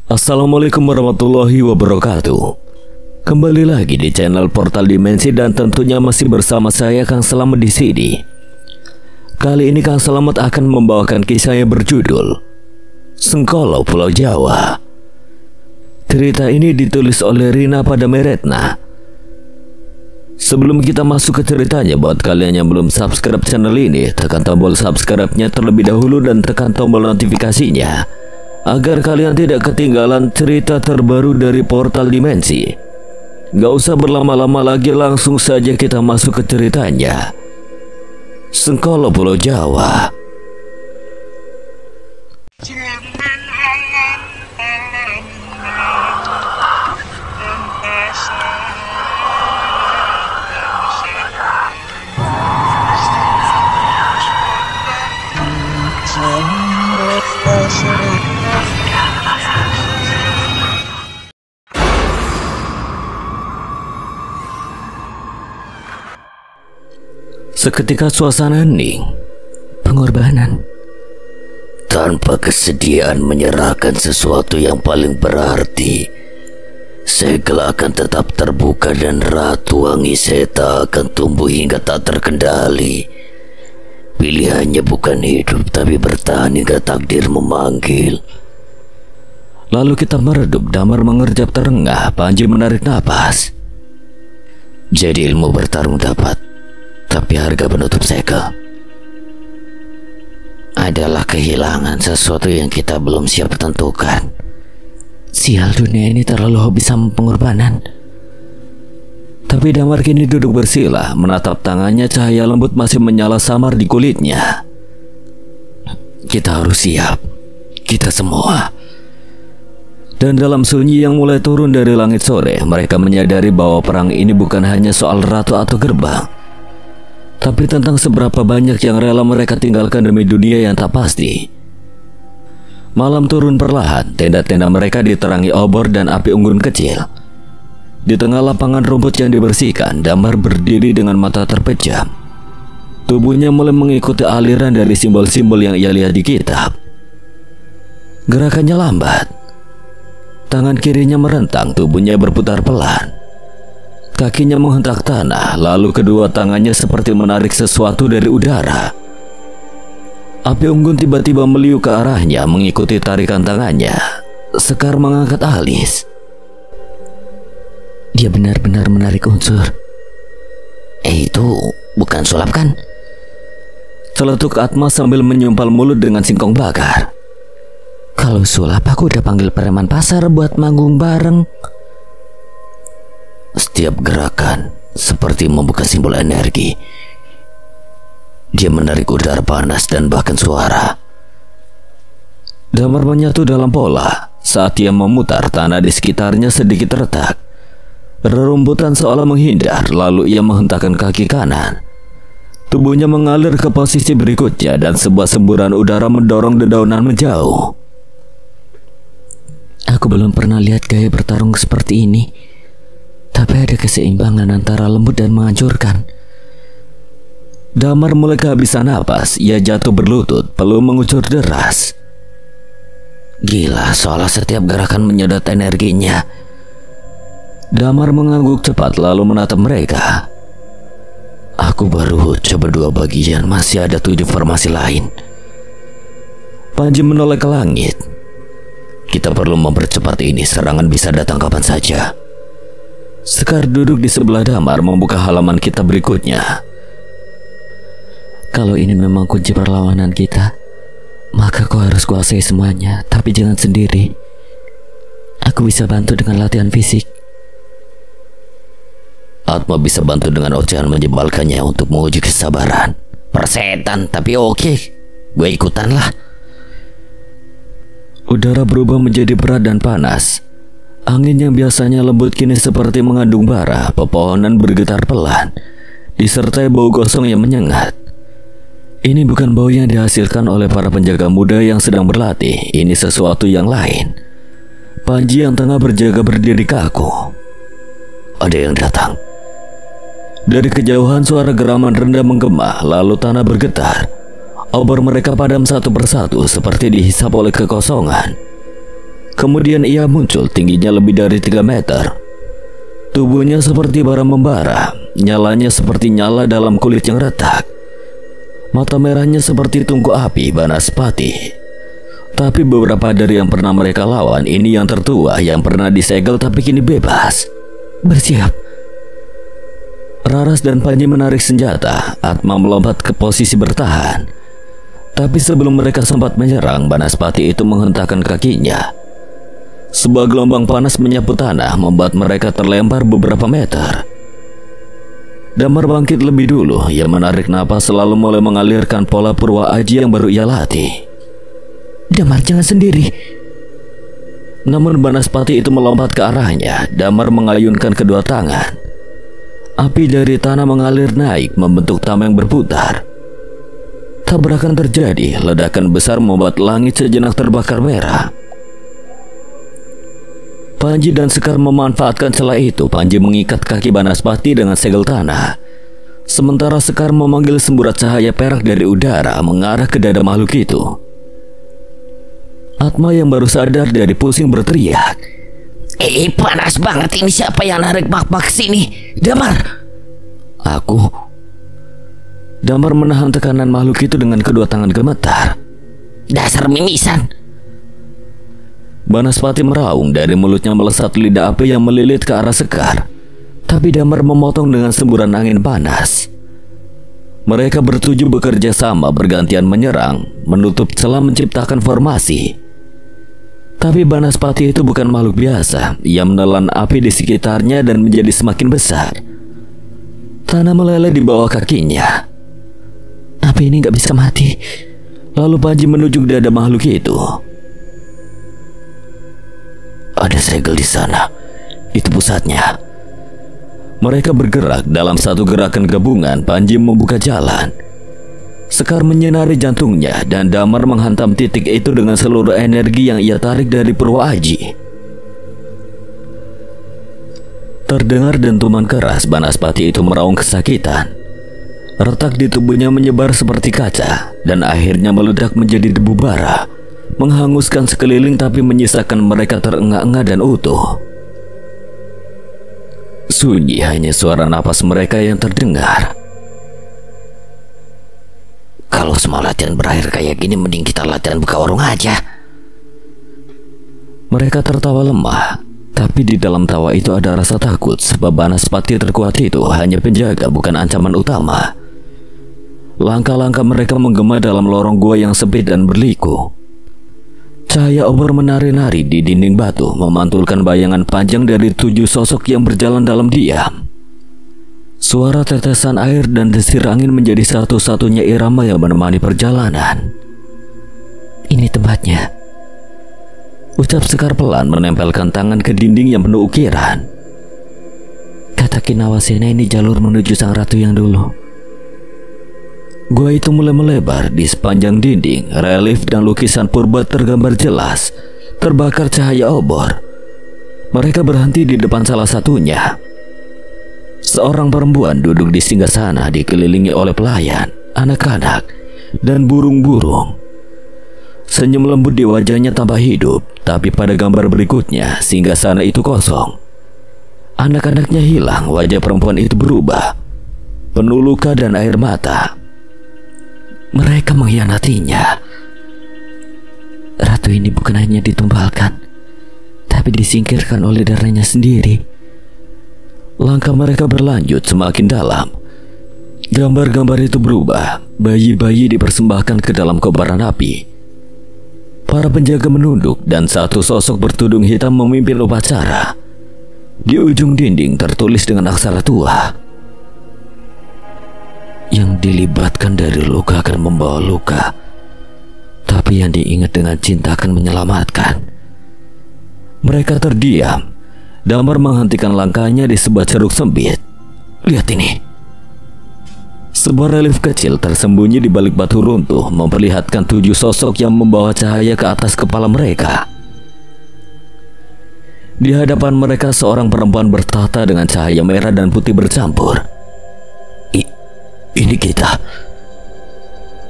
Assalamualaikum warahmatullahi wabarakatuh. Kembali lagi di channel Portal Dimensi dan tentunya masih bersama saya Kang Selamat di sini. Kali ini Kang Selamat akan membawakan kisah yang berjudul Sengkolo Pulau Jawa. Cerita ini ditulis oleh Rina Padameretna. Sebelum kita masuk ke ceritanya, buat kalian yang belum subscribe channel ini, tekan tombol subscribe-nya terlebih dahulu dan tekan tombol notifikasinya agar kalian tidak ketinggalan cerita terbaru dari Portal Dimensi. Gak usah berlama-lama lagi, langsung saja kita masuk ke ceritanya. Sengkolo Pulau Jawa. Seketika suasana hening. Pengorbanan tanpa kesediaan menyerahkan sesuatu yang paling berarti. Segel akan tetap terbuka dan Ratu Angiseta akan tumbuh hingga tak terkendali. Pilihannya bukan hidup, tapi bertahan hingga takdir memanggil. Lalu kita meredup. Damar mengerjap terengah. Panji menarik napas. Jadi ilmu bertarung dapat, tapi harga penutup segel adalah kehilangan sesuatu yang kita belum siap tentukan. Sial, dunia ini terlalu hobi sama pengorbanan. Tapi Damar kini duduk bersila, menatap tangannya. Cahaya lembut masih menyala samar di kulitnya. Kita harus siap, kita semua. Dan dalam sunyi yang mulai turun dari langit sore, mereka menyadari bahwa perang ini bukan hanya soal ratu atau gerbang, tapi tentang seberapa banyak yang rela mereka tinggalkan demi dunia yang tak pasti. Malam turun perlahan. Tenda-tenda mereka diterangi obor dan api unggun kecil. Di tengah lapangan rumput yang dibersihkan, Damar berdiri dengan mata terpejam. Tubuhnya mulai mengikuti aliran dari simbol-simbol yang ia lihat di kitab. Gerakannya lambat. Tangan kirinya merentang, tubuhnya berputar pelan. Kakinya menghentak tanah, lalu kedua tangannya seperti menarik sesuatu dari udara. Api unggun tiba-tiba meliuk ke arahnya, mengikuti tarikan tangannya. Sekar mengangkat alis. Dia benar-benar menarik unsur. Itu bukan sulap kan? Celetuk Atma sambil menyumpal mulut dengan singkong bakar. Kalau sulap aku udah panggil preman pasar buat manggung bareng. Setiap gerakan seperti membuka simbol energi. Dia menarik udara panas dan bahkan suara. Damar menyatu dalam pola. Saat dia memutar, tanah di sekitarnya sedikit retak. Rerumputan seolah menghindar. Lalu ia menghentakkan kaki kanan. Tubuhnya mengalir ke posisi berikutnya, dan sebuah semburan udara mendorong dedaunan menjauh. Aku belum pernah lihat gaya bertarung seperti ini. Tapi ada keseimbangan antara lembut dan menghancurkan. Damar mulai kehabisan napas. Ia jatuh berlutut, peluh mengucur deras. Gila, seolah setiap gerakan menyedot energinya. Damar mengangguk cepat lalu menatap mereka. Aku baru coba 2 bagian, masih ada 7 formasi lain. Panji menoleh ke langit. Kita perlu mempercepat ini, serangan bisa datang kapan saja. Sekar duduk di sebelah Damar, membuka halaman kitab berikutnya. Kalau ini memang kunci perlawanan kita, maka kau harus kuasai semuanya, tapi jangan sendiri. Aku bisa bantu dengan latihan fisik. Atma bisa bantu dengan ocehan menjebalkannya untuk menguji kesabaran. Persetan, tapi oke, gue ikutan lah. Udara berubah menjadi berat dan panas. Angin yang biasanya lembut kini seperti mengandung bara. Pepohonan bergetar pelan, disertai bau gosong yang menyengat. Ini bukan bau yang dihasilkan oleh para penjaga muda yang sedang berlatih. Ini sesuatu yang lain. Panji yang tengah berjaga berdiri kaku. Ada yang datang. Dari kejauhan suara geraman rendah menggema, lalu tanah bergetar. Obor mereka padam satu persatu seperti dihisap oleh kekosongan. Kemudian ia muncul, tingginya lebih dari 3 meter. Tubuhnya seperti bara membara, nyalanya seperti nyala dalam kulit yang retak. Mata merahnya seperti tungku api Banaspati. Tapi beberapa dari yang pernah mereka lawan, ini yang tertua, yang pernah disegel tapi kini bebas. Bersiap. Raras dan Panji menarik senjata. Atma melompat ke posisi bertahan. Tapi sebelum mereka sempat menyerang, Banaspati itu menghentakkan kakinya. Sebuah gelombang panas menyapu tanah, membuat mereka terlempar beberapa meter. Damar bangkit lebih dulu. Ia menarik napas selalu mulai mengalirkan pola Purwa Aji yang baru ia latih. Damar, jangan sendiri. Namun Banaspati itu melompat ke arahnya. Damar mengayunkan kedua tangan. Api dari tanah mengalir naik, membentuk tameng berputar. Tabrakan terjadi. Ledakan besar membuat langit sejenak terbakar merah. Panji dan Sekar memanfaatkan celah itu. Panji mengikat kaki Banaspati dengan segel tanah. Sementara Sekar memanggil semburat cahaya perak dari udara mengarah ke dada makhluk itu. Atma yang baru sadar dari pusing berteriak. Panas banget ini, siapa yang narik bak-bak sini? Damar! Aku. Damar menahan tekanan makhluk itu dengan kedua tangan gemetar. Dasar mimisan! Banaspati meraung, dari mulutnya melesat lidah api yang melilit ke arah Sekar. Tapi Damar memotong dengan semburan angin panas. Mereka bertujuh bekerja sama, bergantian menyerang, menutup celah, menciptakan formasi. Tapi Banaspati itu bukan makhluk biasa. Ia menelan api di sekitarnya dan menjadi semakin besar. Tanah meleleh di bawah kakinya. Api ini gak bisa mati. Lalu Panji menuju dada makhluk itu. Ada segel di sana. Itu pusatnya. Mereka bergerak dalam satu gerakan gabungan. Panji membuka jalan. Sekar menyinari jantungnya dan Damar menghantam titik itu dengan seluruh energi yang ia tarik dari Purwa Aji. Terdengar dentuman keras. Banaspati itu meraung kesakitan. Retak di tubuhnya menyebar seperti kaca dan akhirnya meledak menjadi debu bara, menghanguskan sekeliling tapi menyisakan mereka terengah-engah dan utuh. Sunyi, hanya suara napas mereka yang terdengar. Kalau semua latihan berakhir kayak gini, mending kita latihan buka warung aja. Mereka tertawa lemah, tapi di dalam tawa itu ada rasa takut, sebab Banaspati terkuat itu hanya penjaga, bukan ancaman utama. Langkah-langkah mereka menggema dalam lorong gua yang sempit dan berliku. Cahaya obor menari-nari di dinding batu, memantulkan bayangan panjang dari 7 sosok yang berjalan dalam diam. Suara tetesan air dan desir angin menjadi satu-satunya irama yang menemani perjalanan. Ini tempatnya, ucap Sekar pelan, menempelkan tangan ke dinding yang penuh ukiran. Kata Kinawasena, ini jalur menuju sang ratu yang dulu. Gua itu mulai melebar. Di sepanjang dinding, relief dan lukisan purba tergambar jelas, terbakar cahaya obor. Mereka berhenti di depan salah satunya. Seorang perempuan duduk di singgasana, dikelilingi oleh pelayan, anak-anak, dan burung-burung. Senyum lembut di wajahnya tambah hidup, tapi pada gambar berikutnya, singgasana itu kosong. Anak-anaknya hilang, wajah perempuan itu berubah, penuh luka dan air mata. Mereka mengkhianatinya. Ratu ini bukan hanya ditumbalkan, tapi disingkirkan oleh darahnya sendiri. Langkah mereka berlanjut semakin dalam. Gambar-gambar itu berubah. Bayi-bayi dipersembahkan ke dalam kobaran api. Para penjaga menunduk dan satu sosok bertudung hitam memimpin upacara. Di ujung dinding tertulis dengan aksara tua, yang dilibatkan dari luka akan membawa luka, tapi yang diingat dengan cinta akan menyelamatkan. Mereka terdiam. Damar menghentikan langkahnya di sebuah ceruk sempit. Lihat ini. Sebuah relief kecil tersembunyi di balik batu runtuh memperlihatkan 7 sosok yang membawa cahaya ke atas kepala mereka. Di hadapan mereka seorang perempuan bertahta dengan cahaya merah dan putih bercampur. Ini kita.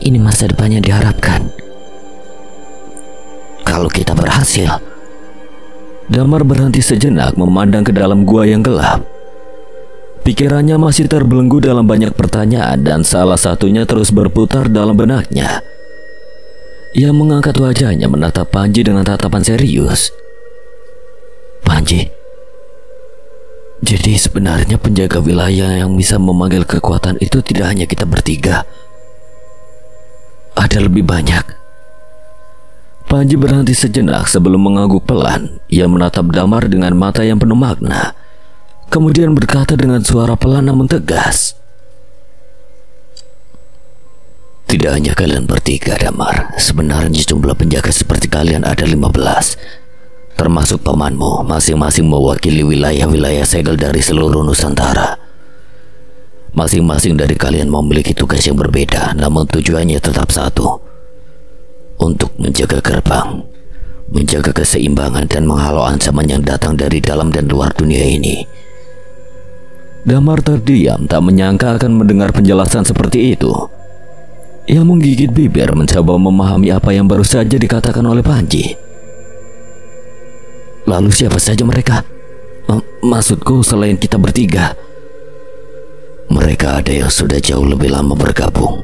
Ini masa depan yang diharapkan. Kalau kita berhasil, Damar berhenti sejenak memandang ke dalam gua yang gelap. Pikirannya masih terbelenggu dalam banyak pertanyaan dan salah satunya terus berputar dalam benaknya. Ia mengangkat wajahnya menatap Panji dengan tatapan serius. Panji, jadi sebenarnya penjaga wilayah yang bisa memanggil kekuatan itu tidak hanya kita bertiga. Ada lebih banyak. Panji berhenti sejenak sebelum mengangguk pelan. Ia menatap Damar dengan mata yang penuh makna. Kemudian berkata dengan suara pelan namun tegas. Tidak hanya kalian bertiga, Damar. Sebenarnya jumlah penjaga seperti kalian ada 15. Termasuk pamanmu, masing-masing mewakili wilayah-wilayah segel dari seluruh Nusantara. Masing-masing dari kalian memiliki tugas yang berbeda, namun tujuannya tetap satu. Untuk menjaga gerbang, menjaga keseimbangan dan menghalau ancaman yang datang dari dalam dan luar dunia ini. Damar terdiam, tak menyangka akan mendengar penjelasan seperti itu. Ia menggigit bibir mencoba memahami apa yang baru saja dikatakan oleh Panji. Lalu siapa saja mereka? Maksudku selain kita bertiga. Mereka ada yang sudah jauh lebih lama bergabung.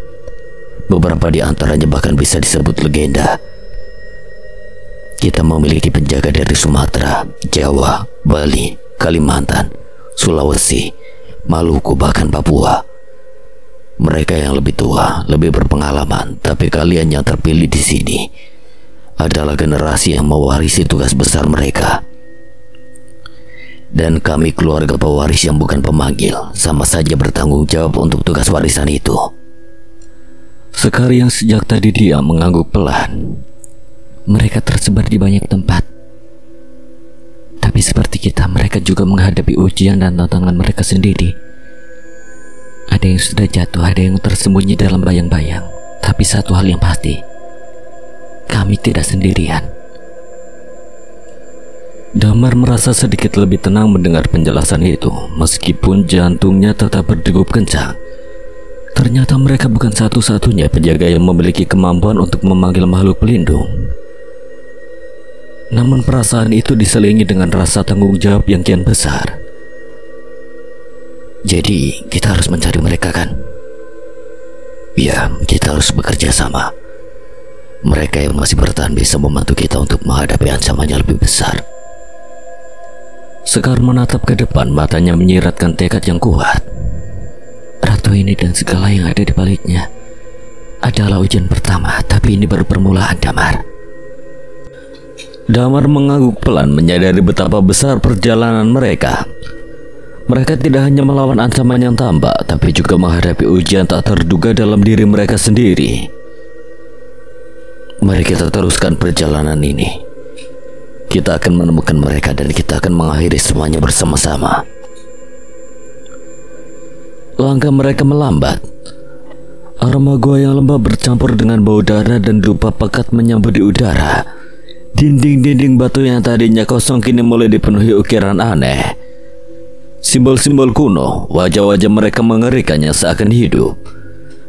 Beberapa di antaranya bahkan bisa disebut legenda. Kita memiliki penjaga dari Sumatera, Jawa, Bali, Kalimantan, Sulawesi, Maluku, bahkan Papua. Mereka yang lebih tua, lebih berpengalaman, tapi kalian yang terpilih di sini adalah generasi yang mewarisi tugas besar mereka. Dan kami keluarga pewaris yang bukan pemanggil, sama saja bertanggung jawab untuk tugas warisan itu. Sekar yang sejak tadi diam mengangguk pelan. Mereka tersebar di banyak tempat. Tapi seperti kita, mereka juga menghadapi ujian dan tantangan mereka sendiri. Ada yang sudah jatuh, ada yang tersembunyi dalam bayang-bayang. Tapi satu hal yang pasti, kami tidak sendirian. Damar merasa sedikit lebih tenang mendengar penjelasan itu, meskipun jantungnya tetap berdegup kencang. Ternyata mereka bukan satu-satunya penjaga yang memiliki kemampuan untuk memanggil makhluk pelindung. Namun perasaan itu diselingi dengan rasa tanggung jawab yang kian besar. Jadi kita harus mencari mereka, kan? Ya, kita harus bekerja sama. Mereka yang masih bertahan bisa membantu kita untuk menghadapi ancaman yang lebih besar. Sekar menatap ke depan, matanya menyiratkan tekad yang kuat. Ratu ini dan segala yang ada di baliknya adalah ujian pertama, tapi ini baru permulaan, Damar. Damar mengangguk pelan, menyadari betapa besar perjalanan mereka. Mereka tidak hanya melawan ancaman yang tampak, tapi juga menghadapi ujian tak terduga dalam diri mereka sendiri. Mari kita teruskan perjalanan ini. Kita akan menemukan mereka dan kita akan mengakhiri semuanya bersama-sama. Langkah mereka melambat. Aroma gua yang lembab bercampur dengan bau darah dan dupa pekat menyambut di udara. Dinding-dinding batu yang tadinya kosong kini mulai dipenuhi ukiran aneh. Simbol-simbol kuno, wajah-wajah mereka mengerikan yang seakan hidup.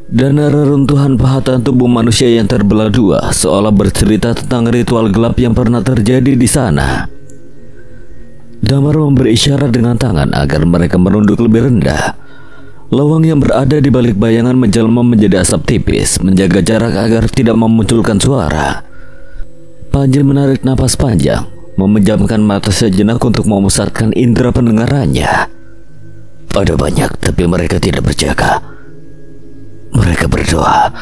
Dan reruntuhan pahatan tubuh manusia yang terbelah dua seolah bercerita tentang ritual gelap yang pernah terjadi di sana. Damar memberi isyarat dengan tangan agar mereka merunduk lebih rendah. Lawang yang berada di balik bayangan menjelma menjadi asap tipis, menjaga jarak agar tidak memunculkan suara. Panji menarik napas panjang, memejamkan mata sejenak untuk memusatkan indera pendengarannya. Ada banyak, tapi mereka tidak berjaga. Mereka berdoa.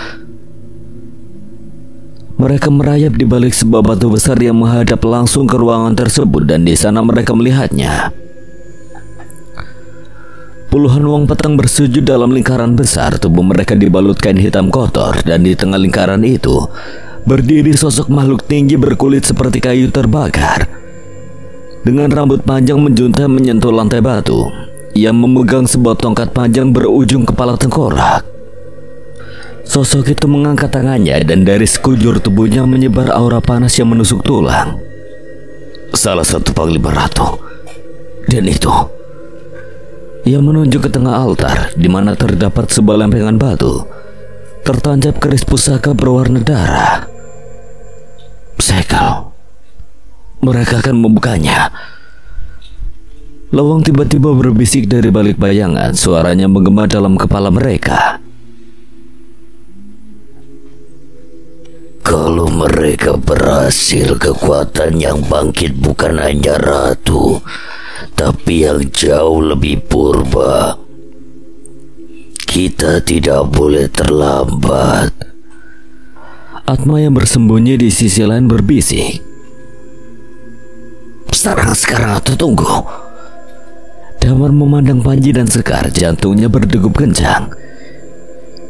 Mereka merayap di balik sebuah batu besar yang menghadap langsung ke ruangan tersebut, dan di sana mereka melihatnya. Puluhan uang petang bersujud dalam lingkaran besar, tubuh mereka dibalut kain hitam kotor, dan di tengah lingkaran itu berdiri sosok makhluk tinggi berkulit seperti kayu terbakar. Dengan rambut panjang menjuntai menyentuh lantai batu, ia memegang sebuah tongkat panjang berujung kepala tengkorak. Sosok itu mengangkat tangannya dan dari sekujur tubuhnya menyebar aura panas yang menusuk tulang. Salah satu panglima ratu. Dan itu, ia menunjuk ke tengah altar, di mana terdapat sebuah lempengan batu, tertancap keris pusaka berwarna darah. Segel. mereka akan membukanya. Lawang tiba-tiba berbisik dari balik bayangan, suaranya menggema dalam kepala mereka. Kalau mereka berhasil, kekuatan yang bangkit bukan hanya ratu, tapi yang jauh lebih purba. Kita tidak boleh terlambat. Atma yang bersembunyi di sisi lain berbisik. Sekarang atau tunggu. Damar memandang Panji dan Sekar, jantungnya berdegup kencang.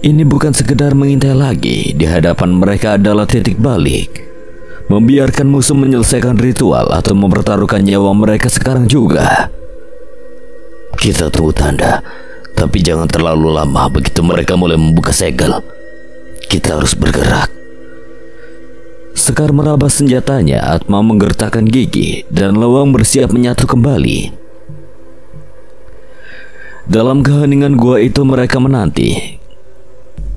Ini bukan sekedar mengintai lagi, di hadapan mereka adalah titik balik. Membiarkan musuh menyelesaikan ritual atau mempertaruhkan nyawa mereka sekarang juga. Kita tunggu tanda, tapi jangan terlalu lama. Begitu mereka mulai membuka segel, kita harus bergerak. Sekar meraba senjatanya, Atma menggertakkan gigi, dan Lawang bersiap menyatu kembali. Dalam keheningan gua itu mereka menanti.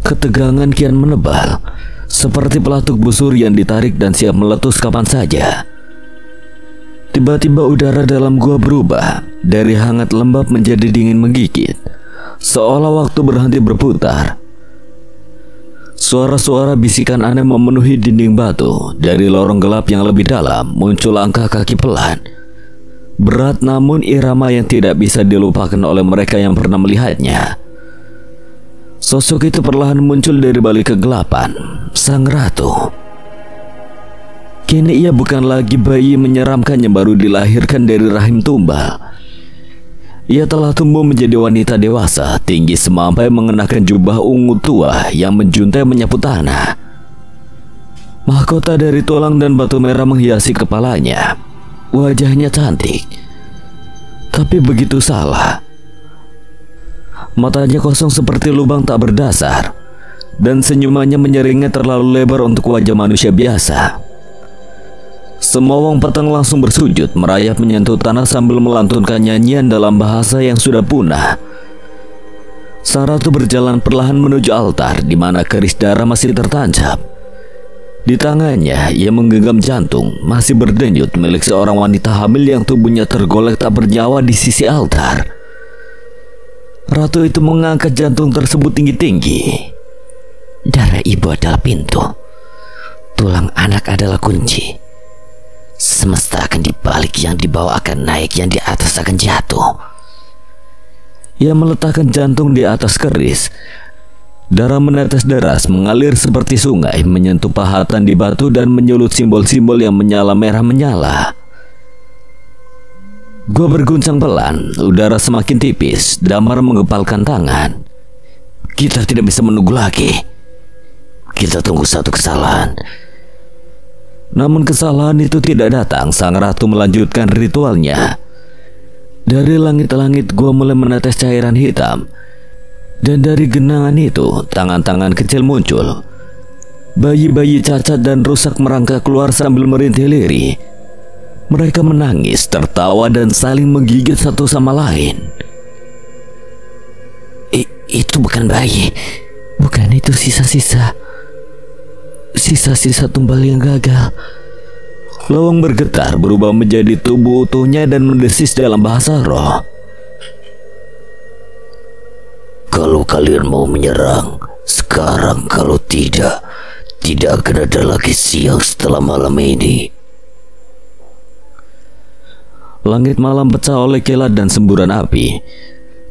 Ketegangan kian menebal, seperti pelatuk busur yang ditarik dan siap meletus kapan saja. Tiba-tiba udara dalam gua berubah, dari hangat lembab menjadi dingin menggigit, seolah waktu berhenti berputar. Suara-suara bisikan aneh memenuhi dinding batu. Dari lorong gelap yang lebih dalam muncul langkah kaki pelan, berat namun irama yang tidak bisa dilupakan oleh mereka yang pernah melihatnya. Sosok itu perlahan muncul dari balik kegelapan, sang ratu. Kini ia bukan lagi bayi menyeramkan yang baru dilahirkan dari rahim tumbal. Ia telah tumbuh menjadi wanita dewasa, tinggi semampai mengenakan jubah ungu tua yang menjuntai menyapu tanah. Mahkota dari tulang dan batu merah menghiasi kepalanya. Wajahnya cantik, tapi begitu salah. Matanya kosong seperti lubang tak berdasar, dan senyumannya menyeringnya terlalu lebar untuk wajah manusia biasa. Semawang petang langsung bersujud, merayap menyentuh tanah sambil melantunkan nyanyian dalam bahasa yang sudah punah. Sang ratu berjalan perlahan menuju altar, di mana keris darah masih tertancap. Di tangannya, ia menggenggam jantung, masih berdenyut milik seorang wanita hamil yang tubuhnya tergolek tak bernyawa di sisi altar. Ratu itu mengangkat jantung tersebut tinggi-tinggi. Darah ibu adalah pintu, tulang anak adalah kunci. Semesta akan dibalik, yang di bawah akan naik, yang di atas akan jatuh. Ia meletakkan jantung di atas keris. Darah menetes deras, mengalir seperti sungai, menyentuh pahatan di batu dan menyulut simbol-simbol yang menyala merah menyala. Gua berguncang pelan, udara semakin tipis. Damar menggepalkan tangan. Kita tidak bisa menunggu lagi. Kita tunggu satu kesalahan. Namun kesalahan itu tidak datang. Sang ratu melanjutkan ritualnya. Dari langit-langit gua mulai menetes cairan hitam, dan dari genangan itu tangan-tangan kecil muncul. Bayi-bayi cacat dan rusak merangkak keluar sambil merintih lirih. Mereka menangis, tertawa dan saling menggigit satu sama lain. Itu bukan bayi. Bukan, itu sisa-sisa tumbal yang gagal. Lawang bergetar, berubah menjadi tubuh utuhnya dan mendesis dalam bahasa roh. Kalau kalian mau menyerang sekarang, kalau tidak akan ada lagi siang setelah malam ini. Langit malam pecah oleh kilat dan semburan api.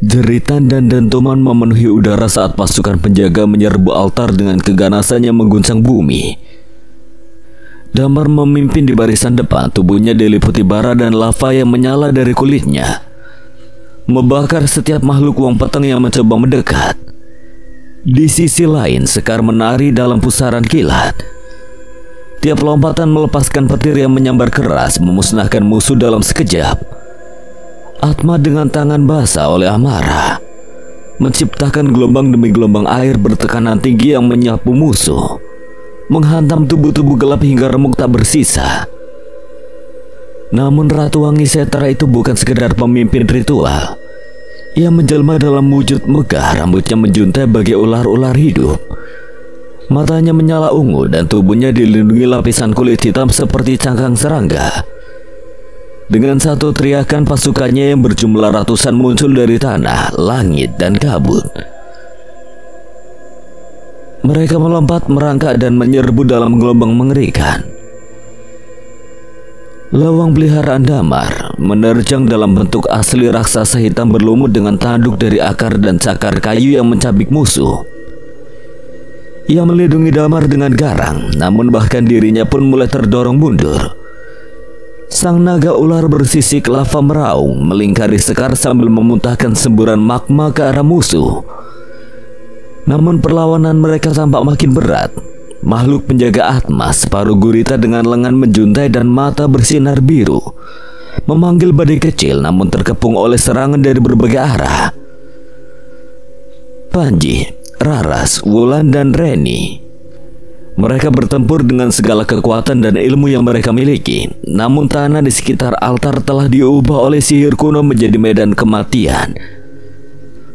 Jeritan dan dentuman memenuhi udara saat pasukan penjaga menyerbu altar dengan keganasan yang mengguncang bumi. Damar memimpin di barisan depan, tubuhnya diliputi bara dan lava yang menyala dari kulitnya, membakar setiap makhluk uang petang yang mencoba mendekat. Di sisi lain, Sekar menari dalam pusaran kilat. Tiap lompatan melepaskan petir yang menyambar keras, memusnahkan musuh dalam sekejap. Atma dengan tangan basah oleh amarah menciptakan gelombang demi gelombang air bertekanan tinggi yang menyapu musuh, menghantam tubuh-tubuh gelap hingga remuk tak bersisa. Namun Ratu Wangi Setra itu bukan sekedar pemimpin ritual. Ia menjelma dalam wujud megah, rambutnya menjuntai bagai ular-ular hidup. Matanya menyala ungu dan tubuhnya dilindungi lapisan kulit hitam seperti cangkang serangga. Dengan satu teriakan, pasukannya yang berjumlah ratusan muncul dari tanah, langit, dan kabut. Mereka melompat, merangkak, dan menyerbu dalam gelombang mengerikan. Lawang peliharaan Damar menerjang dalam bentuk asli raksasa hitam berlumut dengan tanduk dari akar dan cakar kayu yang mencabik musuh. Ia melindungi Damar dengan garang, namun bahkan dirinya pun mulai terdorong mundur. Sang naga ular bersisik lava meraung melingkari Sekar sambil memuntahkan semburan magma ke arah musuh. Namun perlawanan mereka tampak makin berat. Makhluk penjaga Atma separuh gurita dengan lengan menjuntai dan mata bersinar biru memanggil badai kecil, namun terkepung oleh serangan dari berbagai arah. Panji, Raras, Wulan, dan Reni, mereka bertempur dengan segala kekuatan dan ilmu yang mereka miliki. Namun tanah di sekitar altar telah diubah oleh sihir kuno menjadi medan kematian.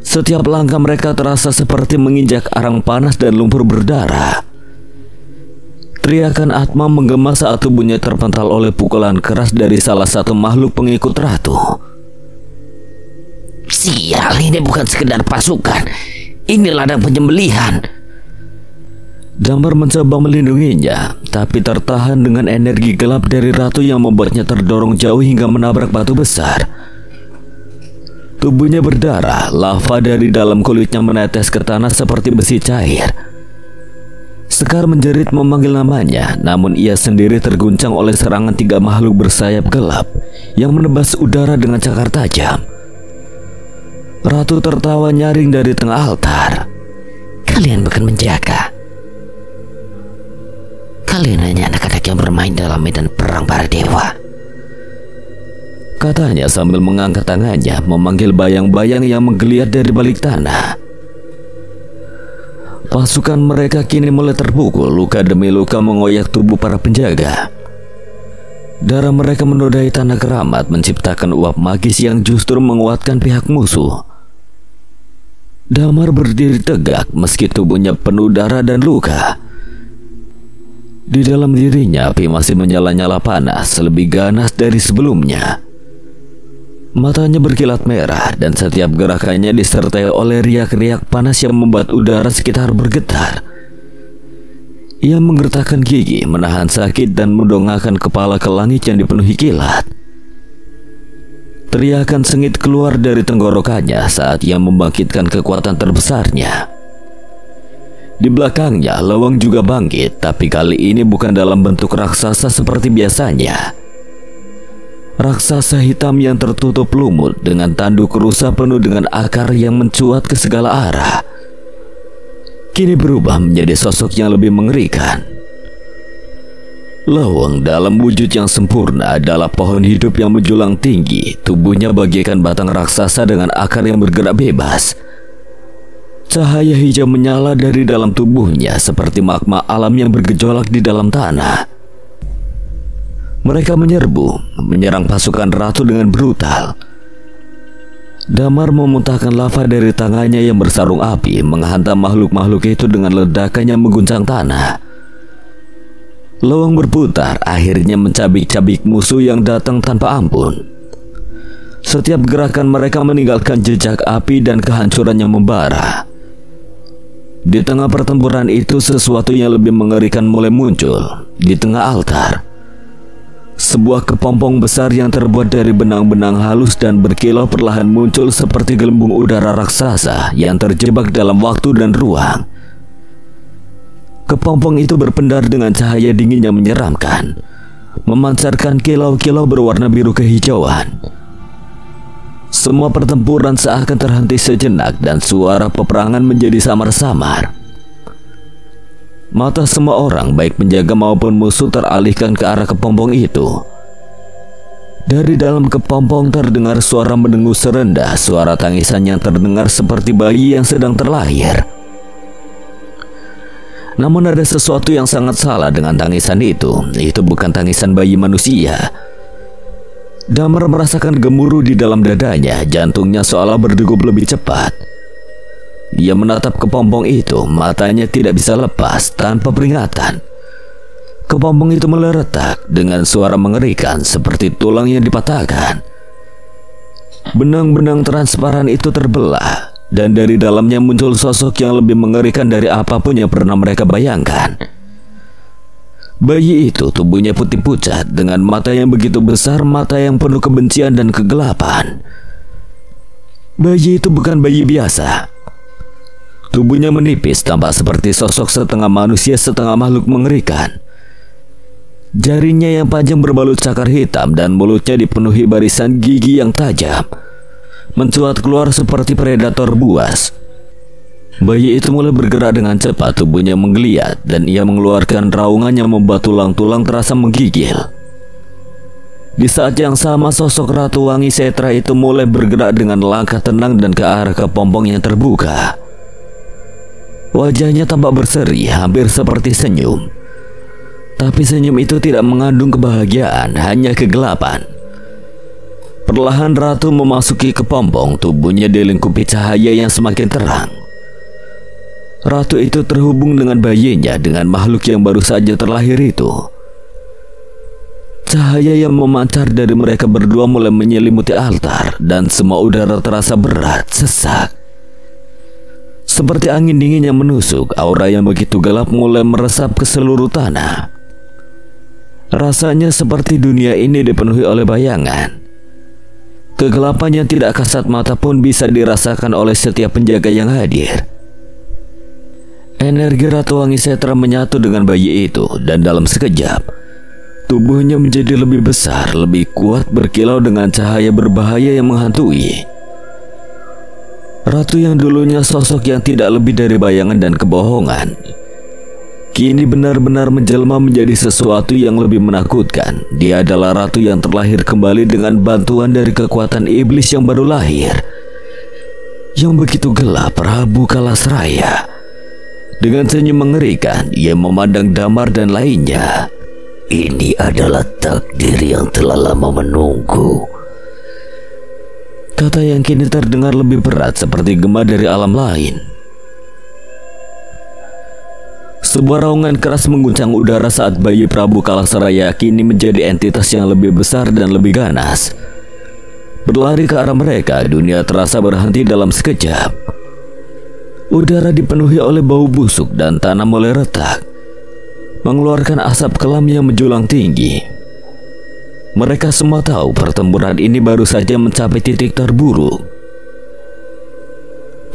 Setiap langkah mereka terasa seperti menginjak arang panas dan lumpur berdarah. Teriakan Atma menggema saat tubuhnya terpental oleh pukulan keras dari salah satu makhluk pengikut ratu. Sial, ini bukan sekedar pasukan, ini ladang penyembelihan. Damar mencoba melindunginya, tapi tertahan dengan energi gelap dari ratu yang membuatnya terdorong jauh hingga menabrak batu besar. Tubuhnya berdarah, lava dari dalam kulitnya menetes ke tanah seperti besi cair. Sekar menjerit memanggil namanya, namun ia sendiri terguncang oleh serangan 3 makhluk bersayap gelap yang menebas udara dengan cakar tajam. Ratu tertawa nyaring dari tengah altar. Kalian bukan menjaga. Kalian hanya anak-anak yang bermain dalam medan perang para dewa, katanya sambil mengangkat tangannya memanggil bayang-bayang yang menggeliat dari balik tanah. Pasukan mereka kini mulai terpukul, luka demi luka mengoyak tubuh para penjaga. Darah mereka menodai tanah keramat, menciptakan uap magis yang justru menguatkan pihak musuh. Damar berdiri tegak meski tubuhnya penuh darah dan luka. Di dalam dirinya api masih menyala-nyala panas, lebih ganas dari sebelumnya. Matanya berkilat merah dan setiap gerakannya disertai oleh riak-riak panas yang membuat udara sekitar bergetar. Ia menggertakkan gigi, menahan sakit dan mendongakkan kepala ke langit yang dipenuhi kilat. Teriakan sengit keluar dari tenggorokannya saat ia membangkitkan kekuatan terbesarnya. Di belakangnya, Lawang juga bangkit, tapi kali ini bukan dalam bentuk raksasa seperti biasanya. Raksasa hitam yang tertutup lumut dengan tanduk rusa penuh dengan akar yang mencuat ke segala arah, kini berubah menjadi sosok yang lebih mengerikan. Lawang dalam wujud yang sempurna adalah pohon hidup yang menjulang tinggi, tubuhnya bagaikan batang raksasa dengan akar yang bergerak bebas. Cahaya hijau menyala dari dalam tubuhnya seperti magma alam yang bergejolak di dalam tanah. Mereka menyerang pasukan ratu dengan brutal. Damar memuntahkan lava dari tangannya yang bersarung api, menghantam makhluk-makhluk itu dengan ledakan yang mengguncang tanah. Lawang berputar, akhirnya mencabik-cabik musuh yang datang tanpa ampun. Setiap gerakan mereka meninggalkan jejak api dan kehancuran yang membara. Di tengah pertempuran itu, sesuatu yang lebih mengerikan mulai muncul. Di tengah altar, sebuah kepompong besar yang terbuat dari benang-benang halus dan berkilau perlahan muncul seperti gelembung udara raksasa yang terjebak dalam waktu dan ruang. Kepompong itu berpendar dengan cahaya dingin yang menyeramkan, memancarkan kilau-kilau berwarna biru kehijauan. Semua pertempuran seakan terhenti sejenak dan suara peperangan menjadi samar-samar. Mata semua orang, baik penjaga maupun musuh, teralihkan ke arah kepompong itu. Dari dalam kepompong terdengar suara mendengus serendah, suara tangisan yang terdengar seperti bayi yang sedang terlahir. Namun ada sesuatu yang sangat salah dengan tangisan itu. Itu bukan tangisan bayi manusia. Damar merasakan gemuruh di dalam dadanya, jantungnya seolah berdegup lebih cepat. Dia menatap kepompong itu, matanya tidak bisa lepas tanpa peringatan. Kepompong itu mulai retak dengan suara mengerikan seperti tulang yang dipatahkan. Benang-benang transparan itu terbelah dan dari dalamnya muncul sosok yang lebih mengerikan dari apapun yang pernah mereka bayangkan. Bayi itu tubuhnya putih pucat dengan mata yang begitu besar, mata yang penuh kebencian dan kegelapan. Bayi itu bukan bayi biasa. Tubuhnya menipis, tampak seperti sosok setengah manusia setengah makhluk mengerikan. Jarinya yang panjang berbalut cakar hitam dan mulutnya dipenuhi barisan gigi yang tajam, mencuat keluar seperti predator buas. Bayi itu mulai bergerak dengan cepat, tubuhnya menggeliat dan ia mengeluarkan raungan yang membuat tulang-tulang terasa menggigil. Di saat yang sama sosok Ratu Wangi Setra itu mulai bergerak dengan langkah tenang dan ke arah kepompong yang terbuka. Wajahnya tampak berseri, hampir seperti senyum. Tapi senyum itu tidak mengandung kebahagiaan, hanya kegelapan. Perlahan Ratu memasuki kepompong, tubuhnya dilingkupi cahaya yang semakin terang. Ratu itu terhubung dengan bayinya, dengan makhluk yang baru saja terlahir itu. Cahaya yang memancar dari mereka berdua mulai menyelimuti altar, dan semua udara terasa berat, sesak. Seperti angin dingin yang menusuk, aura yang begitu gelap mulai meresap ke seluruh tanah. Rasanya seperti dunia ini dipenuhi oleh bayangan. Kegelapan yang tidak kasat mata pun bisa dirasakan oleh setiap penjaga yang hadir. Energi Ratu Wangi Setra menyatu dengan bayi itu, dan dalam sekejap tubuhnya menjadi lebih besar, lebih kuat, berkilau dengan cahaya berbahaya yang menghantui. Ratu yang dulunya sosok yang tidak lebih dari bayangan dan kebohongan, kini benar-benar menjelma menjadi sesuatu yang lebih menakutkan. Dia adalah ratu yang terlahir kembali dengan bantuan dari kekuatan iblis yang baru lahir, yang begitu gelap. Prabu Kalasraya dengan senyum mengerikan, ia memandang Damar dan lainnya. Ini adalah takdir yang telah lama menunggu, kata yang kini terdengar lebih berat seperti gema dari alam lain. Sebuah raungan keras mengguncang udara saat bayi Prabu Kalasraya kini menjadi entitas yang lebih besar dan lebih ganas. Berlari ke arah mereka, dunia terasa berhenti dalam sekejap. Udara dipenuhi oleh bau busuk dan tanah mulai retak, mengeluarkan asap kelam yang menjulang tinggi. Mereka semua tahu pertempuran ini baru saja mencapai titik terburuk.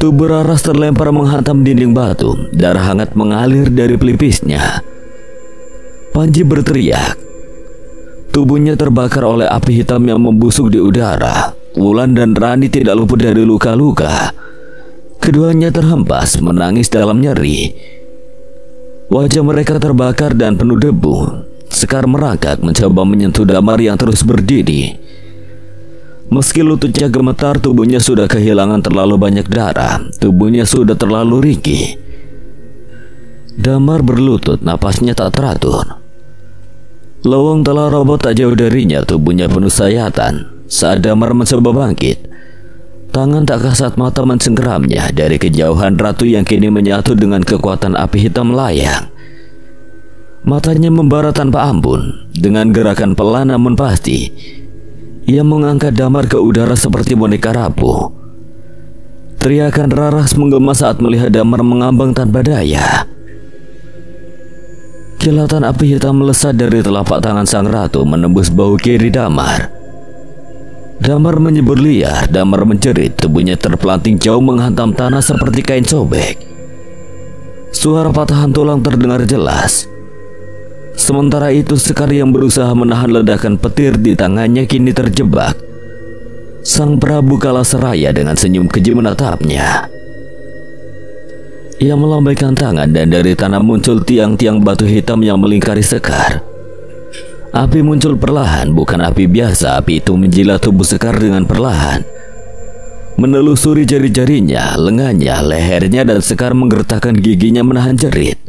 Tubuh Raras terlempar menghantam dinding batu, darah hangat mengalir dari pelipisnya. Panji berteriak. Tubuhnya terbakar oleh api hitam yang membusuk di udara. Wulan dan Rani tidak luput dari luka-luka. Keduanya terhempas menangis dalam nyeri. Wajah mereka terbakar dan penuh debu. Sekar merangkak mencoba menyentuh Damar yang terus berdiri. Meski lututnya gemetar, tubuhnya sudah kehilangan terlalu banyak darah. Tubuhnya sudah terlalu ringkih. Damar berlutut, napasnya tak teratur. Lowong telah roboh tak jauh darinya, tubuhnya penuh sayatan. Saat Damar mencoba bangkit, tangan tak kasat mata mencengkeramnya. Dari kejauhan ratu yang kini menyatu dengan kekuatan api hitam melayang. Matanya membara tanpa ampun. Dengan gerakan pelan namun pasti, ia mengangkat Damar ke udara seperti boneka rapuh. Teriakan Raras menggema saat melihat Damar mengambang tanpa daya. Kilatan api hitam melesat dari telapak tangan sang ratu menembus bahu kiri Damar. Damar menyebur liar, Damar menjerit, tubuhnya terpelanting jauh menghantam tanah seperti kain sobek. Suara patahan tulang terdengar jelas. Sementara itu Sekar yang berusaha menahan ledakan petir di tangannya kini terjebak. Sang Prabu Kalasraya dengan senyum keji menatapnya. Ia melambaikan tangan dan dari tanah muncul tiang-tiang batu hitam yang melingkari Sekar. Api muncul perlahan, bukan api biasa. Api itu menjilat tubuh Sekar dengan perlahan, menelusuri jari-jarinya, lengannya, lehernya, dan Sekar menggertakkan giginya menahan jerit.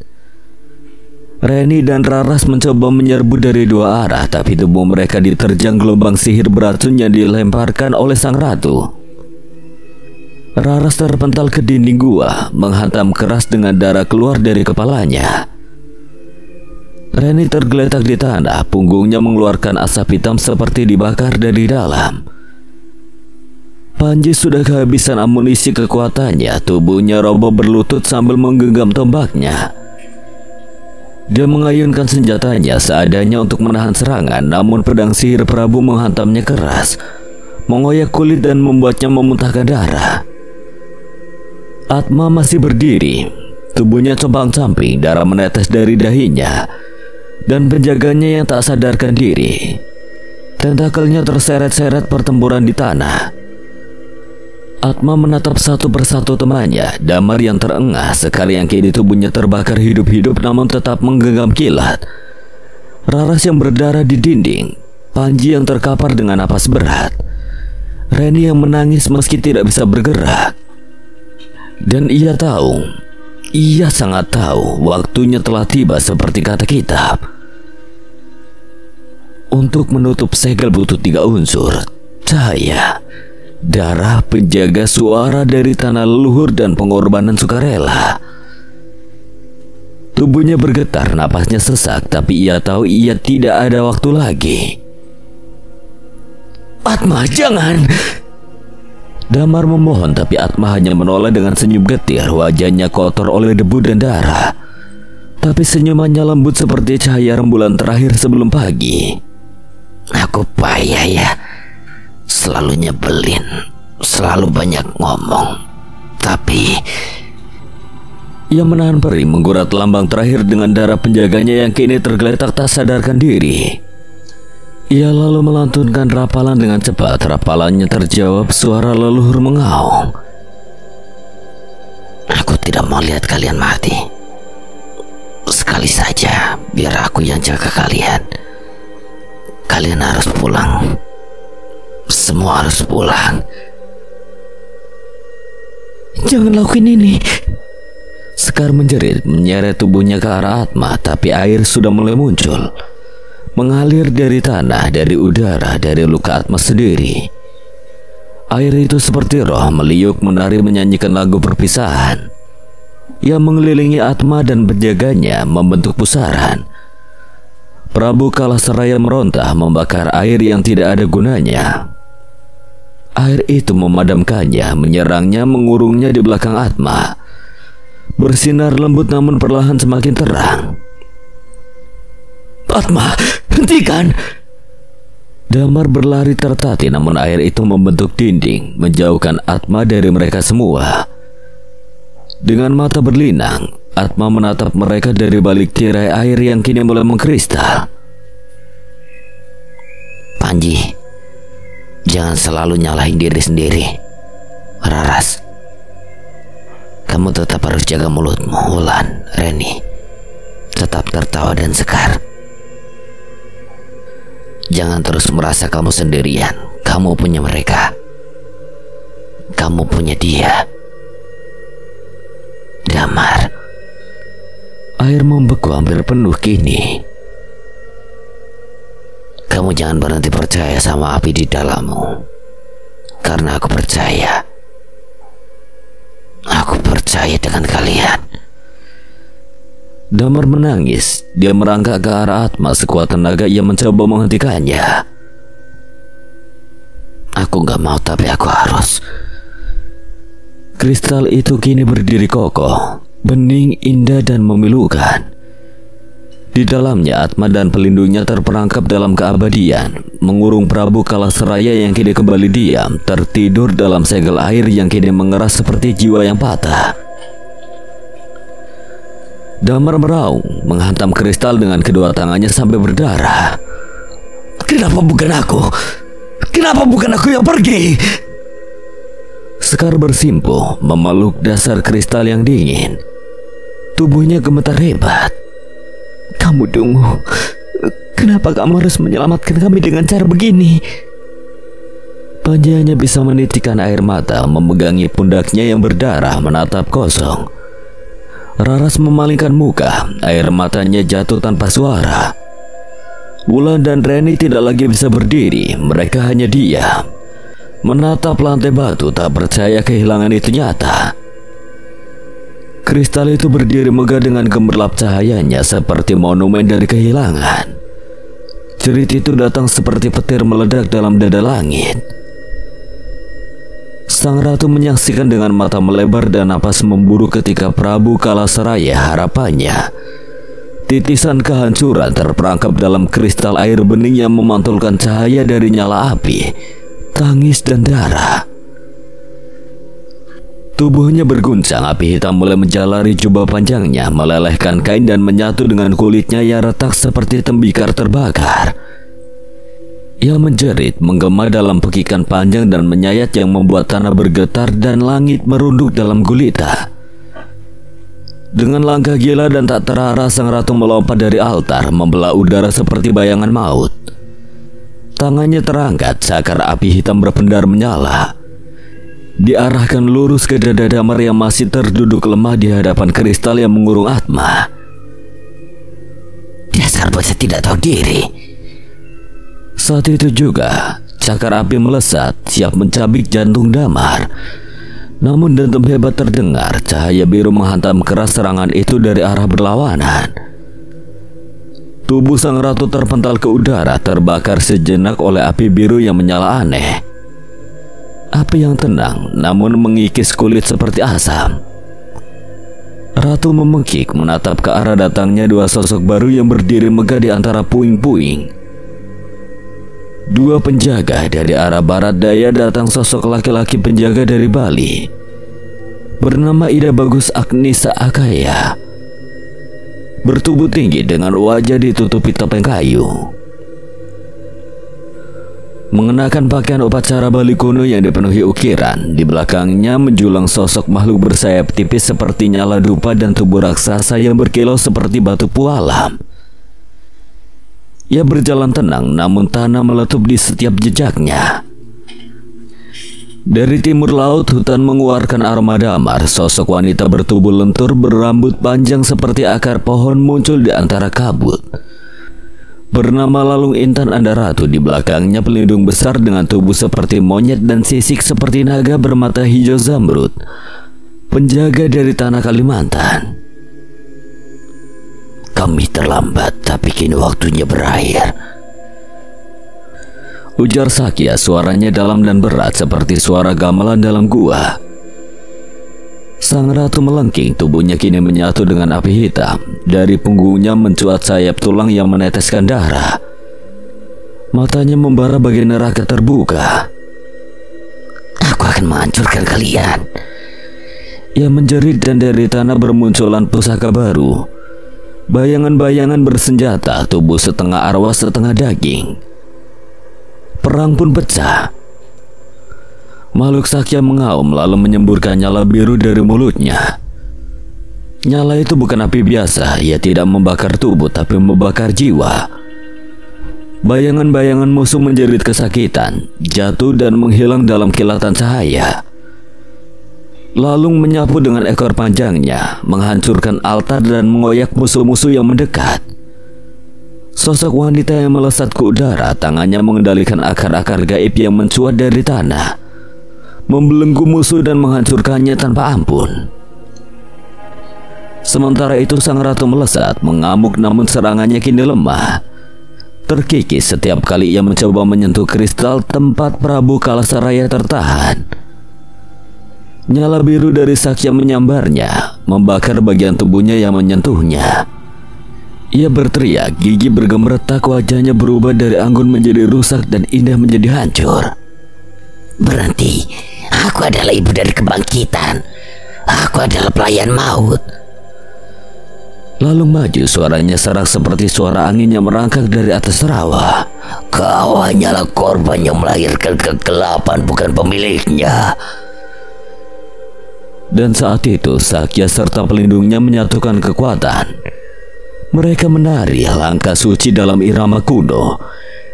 Reni dan Raras mencoba menyerbu dari dua arah, tapi tubuh mereka diterjang gelombang sihir beracun yang dilemparkan oleh sang ratu. Raras terpental ke dinding gua, menghantam keras dengan darah keluar dari kepalanya. Reni tergeletak di tanah, punggungnya mengeluarkan asap hitam seperti dibakar dari dalam. Panji sudah kehabisan amunisi kekuatannya, tubuhnya roboh berlutut sambil menggenggam tombaknya. Dia mengayunkan senjatanya seadanya untuk menahan serangan, namun pedang sihir Prabu menghantamnya keras, mengoyak kulit dan membuatnya memuntahkan darah. Atma masih berdiri, tubuhnya compang-camping, darah menetes dari dahinya, dan penjaganya yang tak sadarkan diri. Tentakelnya terseret-seret pertempuran di tanah. Atma menatap satu persatu temannya, Damar yang terengah, sekali yang kini tubuhnya terbakar hidup-hidup namun tetap menggenggam kilat, Raras yang berdarah di dinding, Panji yang terkapar dengan napas berat, Reni yang menangis meski tidak bisa bergerak. Dan ia tahu, ia sangat tahu waktunya telah tiba seperti kata kitab. Untuk menutup segel butuh 3 unsur: cahaya, darah, penjaga suara dari tanah leluhur, dan pengorbanan sukarela. Tubuhnya bergetar, napasnya sesak, tapi ia tahu ia tidak ada waktu lagi. Atma, jangan! Damar memohon, tapi Atma hanya menoleh dengan senyum getir. Wajahnya kotor oleh debu dan darah, tapi senyumannya lembut seperti cahaya rembulan terakhir sebelum pagi. Aku payah ya, selalu nyebelin, selalu banyak ngomong. Tapi ia menahan perih, menggurat lambang terakhir dengan darah penjaganya yang kini tergeletak tak sadarkan diri. Ia lalu melantunkan rapalan dengan cepat. Rapalannya terjawab, suara leluhur mengaung. Aku tidak mau lihat kalian mati. Sekali saja, biar aku yang jaga kalian. Kalian harus pulang. Semua harus pulang. Jangan lakuin ini. Sekar menjerit, menyeret tubuhnya ke arah Atma, tapi air sudah mulai muncul, mengalir dari tanah, dari udara, dari luka Atma sendiri. Air itu seperti roh meliuk menari menyanyikan lagu perpisahan. Ia mengelilingi Atma dan penjaganya membentuk pusaran. Prabu Kalaseraya merontah membakar air yang tidak ada gunanya. Air itu memadamkannya, menyerangnya, mengurungnya di belakang Atma. Bersinar lembut namun perlahan semakin terang. Atma, hentikan! Damar berlari tertatih, namun air itu membentuk dinding, menjauhkan Atma dari mereka semua. Dengan mata berlinang, Atma menatap mereka dari balik tirai air yang kini mulai mengkristal. Panji, jangan selalu nyalahin diri sendiri. Raras, kamu tetap harus jaga mulutmu. Wulan, Reni, tetap tertawa dan Sekar. Jangan terus merasa kamu sendirian. Kamu punya mereka. Kamu punya dia. Damar. Air membeku hampir penuh kini. Kamu jangan berhenti percaya sama api di dalammu. Karena aku percaya. Aku percaya dengan kalian. Damar menangis. Dia merangkak ke arah Atma, sekuat tenaga ia mencoba menghentikannya. Aku gak mau, tapi aku harus. Kristal itu kini berdiri kokoh, bening, indah, dan memilukan. Di dalamnya Atma dan pelindungnya terperangkap dalam keabadian, mengurung Prabu Kalaseraya yang kini kembali diam, tertidur dalam segel air yang kini mengeras seperti jiwa yang patah. Damar meraung, menghantam kristal dengan kedua tangannya sampai berdarah. Kenapa bukan aku? Kenapa bukan aku yang pergi? Sekar bersimpuh, memeluk dasar kristal yang dingin. Tubuhnya gemetar hebat. Kamu tunggu. Kenapa kamu harus menyelamatkan kami dengan cara begini? Panji hanya bisa menitikkan air mata, memegangi pundaknya yang berdarah, menatap kosong. Raras memalingkan muka, air matanya jatuh tanpa suara. Wulan dan Reni tidak lagi bisa berdiri, mereka hanya diam, menatap lantai batu, tak percaya kehilangan itu nyata. Kristal itu berdiri megah dengan gemerlap cahayanya seperti monumen dari kehilangan. Jerit itu datang seperti petir meledak dalam dada langit. Sang ratu menyaksikan dengan mata melebar dan napas memburu ketika Prabu Kalasaraya harapannya. Titisan kehancuran terperangkap dalam kristal air bening yang memantulkan cahaya dari nyala api, tangis dan darah. Tubuhnya berguncang, api hitam mulai menjalari jubah panjangnya, melelehkan kain dan menyatu dengan kulitnya yang retak seperti tembikar terbakar. Ia menjerit, menggema dalam pekikan panjang dan menyayat yang membuat tanah bergetar dan langit merunduk dalam gulita. Dengan langkah gila dan tak terarah, sang ratu melompat dari altar, membelah udara seperti bayangan maut. Tangannya terangkat, cakar api hitam berpendar menyala. Diarahkan lurus ke dada Damar yang masih terduduk lemah di hadapan kristal yang mengurung Atma. Dasar bocah tidak tahu diri. Saat itu juga, cakar api melesat, siap mencabik jantung Damar. Namun dentum hebat terdengar, cahaya biru menghantam keras serangan itu dari arah berlawanan. Tubuh sang ratu terpental ke udara, terbakar sejenak oleh api biru yang menyala aneh. Api yang tenang namun mengikis kulit seperti asam. Ratu memekik menatap ke arah datangnya dua sosok baru yang berdiri megah di antara puing-puing. Dua penjaga dari arah barat daya datang, sosok laki-laki penjaga dari Bali bernama Ida Bagus Agnisa Akaya, bertubuh tinggi dengan wajah ditutupi topeng kayu. Mengenakan pakaian upacara Bali kuno yang dipenuhi ukiran, di belakangnya menjulang sosok makhluk bersayap tipis seperti nyala dupa dan tubuh raksasa yang berkilau seperti batu pualam. Ia berjalan tenang, namun tanah meletup di setiap jejaknya. Dari timur laut, hutan mengeluarkan aroma damar. Sosok wanita bertubuh lentur berambut panjang seperti akar pohon muncul di antara kabut. Bernama Lalung Intan Andaratu, di belakangnya pelindung besar dengan tubuh seperti monyet dan sisik seperti naga bermata hijau zamrud, penjaga dari tanah Kalimantan. Kami terlambat, tapi kini waktunya berakhir, ujar Sakya, suaranya dalam dan berat seperti suara gamelan dalam gua. Sang ratu melengking, tubuhnya kini menyatu dengan api hitam. Dari punggungnya mencuat sayap tulang yang meneteskan darah. Matanya membara bagai neraka terbuka. Aku akan menghancurkan kalian. Ia menjerit dan dari tanah bermunculan pusaka baru. Bayangan-bayangan bersenjata, tubuh setengah arwah setengah daging. Perang pun pecah. Makhluk Sakya mengaum lalu menyemburkan nyala biru dari mulutnya. Nyala itu bukan api biasa, ia tidak membakar tubuh tapi membakar jiwa. Bayangan-bayangan musuh menjerit kesakitan, jatuh dan menghilang dalam kilatan cahaya. Lalung menyapu dengan ekor panjangnya, menghancurkan altar dan mengoyak musuh-musuh yang mendekat. Sosok wanita yang melesat ke udara, tangannya mengendalikan akar-akar gaib yang mencuat dari tanah, membelenggu musuh dan menghancurkannya tanpa ampun. Sementara itu sang ratu melesat, mengamuk, namun serangannya kini lemah. Terkikis setiap kali ia mencoba menyentuh kristal tempat Prabu Kalasaraya tertahan. Nyala biru dari Sakya menyambarnya, membakar bagian tubuhnya yang menyentuhnya. Ia berteriak, gigi bergemeretak, wajahnya berubah dari anggun menjadi rusak dan indah menjadi hancur. Berhenti, aku adalah ibu dari kebangkitan. Aku adalah pelayan maut. Lalu maju, suaranya serak seperti suara angin yang merangkak dari atas rawa. Kau hanyalah korban yang melahirkan kegelapan, bukan pemiliknya. Dan saat itu Sakya serta pelindungnya menyatukan kekuatan. Mereka menari langkah suci dalam irama kuno.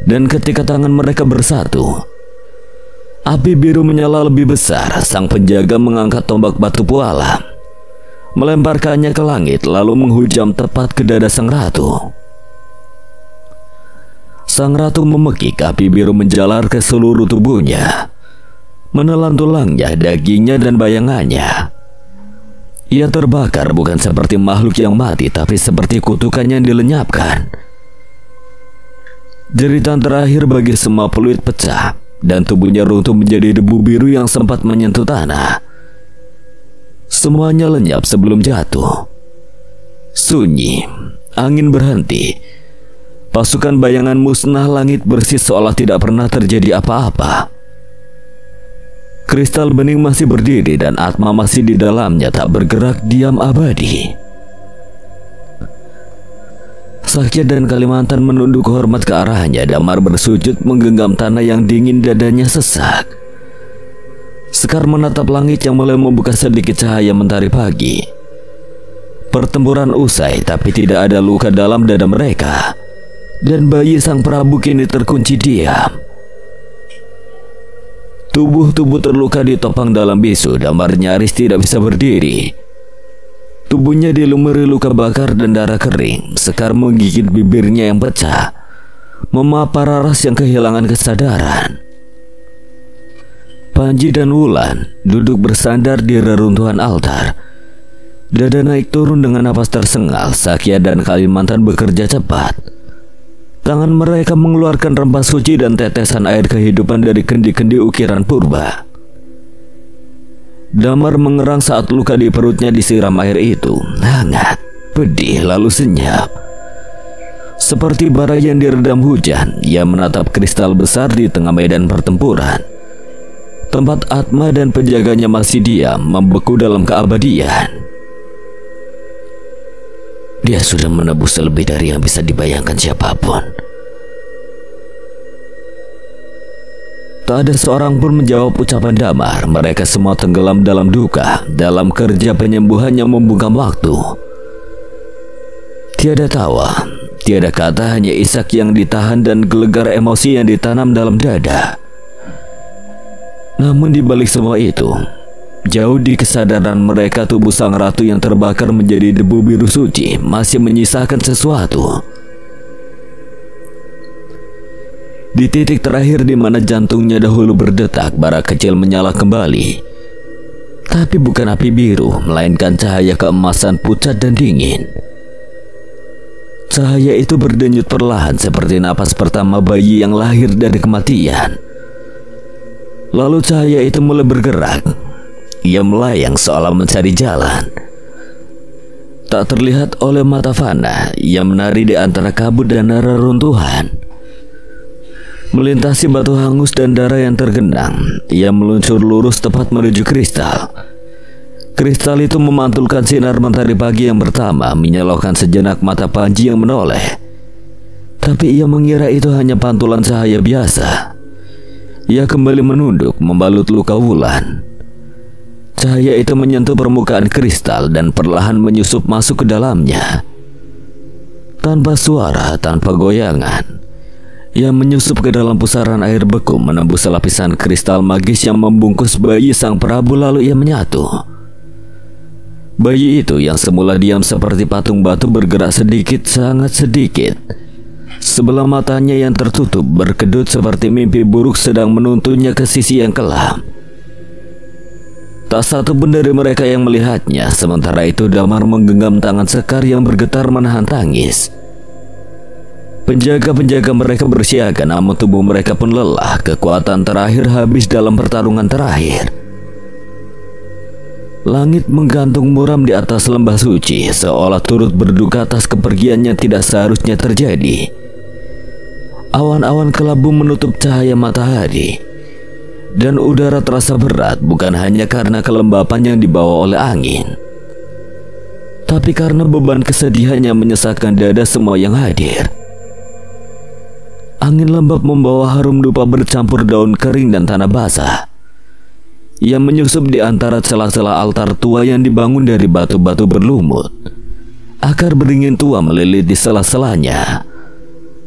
Dan ketika tangan mereka bersatu, api biru menyala lebih besar. Sang penjaga mengangkat tombak batu pualam, melemparkannya ke langit lalu menghujam tepat ke dada sang ratu. Sang ratu memekik, api biru menjalar ke seluruh tubuhnya, menelan tulangnya, dagingnya dan bayangannya. Ia terbakar bukan seperti makhluk yang mati, tapi seperti kutukan yang dilenyapkan. Jeritan terakhir bagi semua peluit pecah, dan tubuhnya runtuh menjadi debu biru yang sempat menyentuh tanah. Semuanya lenyap sebelum jatuh. Sunyi, angin berhenti. Pasukan bayangan musnah, langit bersih seolah tidak pernah terjadi apa-apa. Kristal bening masih berdiri dan Atma masih di dalamnya, tak bergerak, diam abadi. Sakya dan Kalimantan menunduk hormat ke arahnya. Damar bersujud menggenggam tanah yang dingin, dadanya sesak. Sekar menatap langit yang mulai membuka sedikit cahaya mentari pagi. Pertempuran usai, tapi tidak ada luka dalam dada mereka. Dan bayi sang Prabu kini terkunci diam. Tubuh-tubuh terluka ditopang dalam bisu. Damar nyaris tidak bisa berdiri. Tubuhnya dilumuri luka bakar dan darah kering. Sekar menggigit bibirnya yang pecah, memapar Raras yang kehilangan kesadaran. Panji dan Wulan duduk bersandar di reruntuhan altar. Dada naik turun dengan napas tersengal. Sakya dan Kalimantan bekerja cepat. Tangan mereka mengeluarkan rempah suci dan tetesan air kehidupan dari kendi-kendi ukiran purba. Damar mengerang saat luka di perutnya disiram air itu. Hangat, pedih, lalu senyap. Seperti bara yang diredam hujan, ia menatap kristal besar di tengah medan pertempuran. Tempat Atma dan penjaganya masih diam, membeku dalam keabadian. Dia sudah menebus lebih dari yang bisa dibayangkan siapapun. Tak ada seorang pun menjawab ucapan Damar. Mereka semua tenggelam dalam duka, dalam kerja penyembuhan yang membungkam waktu. Tiada tawa, tiada kata, hanya isak yang ditahan dan gelegar emosi yang ditanam dalam dada. Namun di balik semua itu, jauh di kesadaran mereka, tubuh sang ratu yang terbakar menjadi debu biru suci masih menyisakan sesuatu. Di titik terakhir di mana jantungnya dahulu berdetak, bara kecil menyala kembali. Tapi bukan api biru, melainkan cahaya keemasan pucat dan dingin. Cahaya itu berdenyut perlahan seperti napas pertama bayi yang lahir dari kematian. Lalu cahaya itu mulai bergerak. Ia melayang seolah mencari jalan. Tak terlihat oleh mata fana, ia menari di antara kabut dan reruntuhan. Melintasi batu hangus dan darah yang tergenang, ia meluncur lurus tepat menuju kristal. Kristal itu memantulkan sinar mentari pagi yang pertama, menyilaukan sejenak mata Panji yang menoleh. Tapi ia mengira itu hanya pantulan cahaya biasa. Ia kembali menunduk, membalut luka Wulan. Cahaya itu menyentuh permukaan kristal dan perlahan menyusup masuk ke dalamnya. Tanpa suara, tanpa goyangan, ia menyusup ke dalam pusaran air beku, menembus lapisan kristal magis yang membungkus bayi sang Prabu, lalu ia menyatu. Bayi itu yang semula diam seperti patung batu bergerak sedikit, sangat sedikit. Sebelah matanya yang tertutup berkedut seperti mimpi buruk sedang menuntunnya ke sisi yang kelam. Tak satu pun dari mereka yang melihatnya. Sementara itu Damar menggenggam tangan Sekar yang bergetar menahan tangis. Penjaga-penjaga mereka bersiaga, namun tubuh mereka pun lelah. Kekuatan terakhir habis dalam pertarungan terakhir. Langit menggantung muram di atas lembah suci, seolah turut berduka atas kepergian yang tidak seharusnya terjadi. Awan-awan kelabu menutup cahaya matahari, dan udara terasa berat, bukan hanya karena kelembapan yang dibawa oleh angin, tapi karena beban kesedihan yang menyesakkan dada semua yang hadir. Angin lembab membawa harum dupa bercampur daun kering dan tanah basah. Ia menyusup di antara celah-celah altar tua yang dibangun dari batu-batu berlumut. Akar beringin tua melilit di sela-selanya,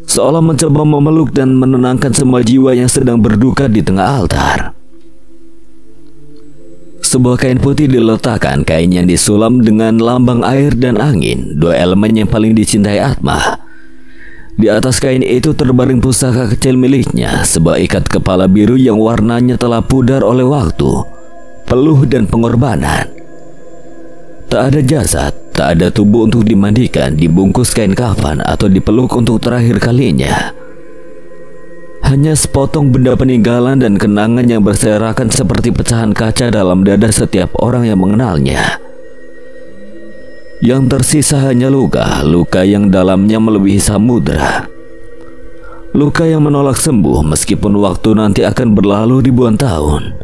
seolah mencoba memeluk dan menenangkan semua jiwa yang sedang berduka di tengah altar. Sebuah kain putih diletakkan, kain yang disulam dengan lambang air dan angin, dua elemen yang paling dicintai Atma. Di atas kain itu terbaring pusaka kecil miliknya, sebuah ikat kepala biru yang warnanya telah pudar oleh waktu, peluh dan pengorbanan. Tak ada jasad, tak ada tubuh untuk dimandikan, dibungkus kain kafan atau dipeluk untuk terakhir kalinya. Hanya sepotong benda peninggalan dan kenangan yang berserakan seperti pecahan kaca dalam dada setiap orang yang mengenalnya. Yang tersisa hanya luka yang dalamnya melebihi samudra. Luka yang menolak sembuh meskipun waktu nanti akan berlalu ribuan tahun.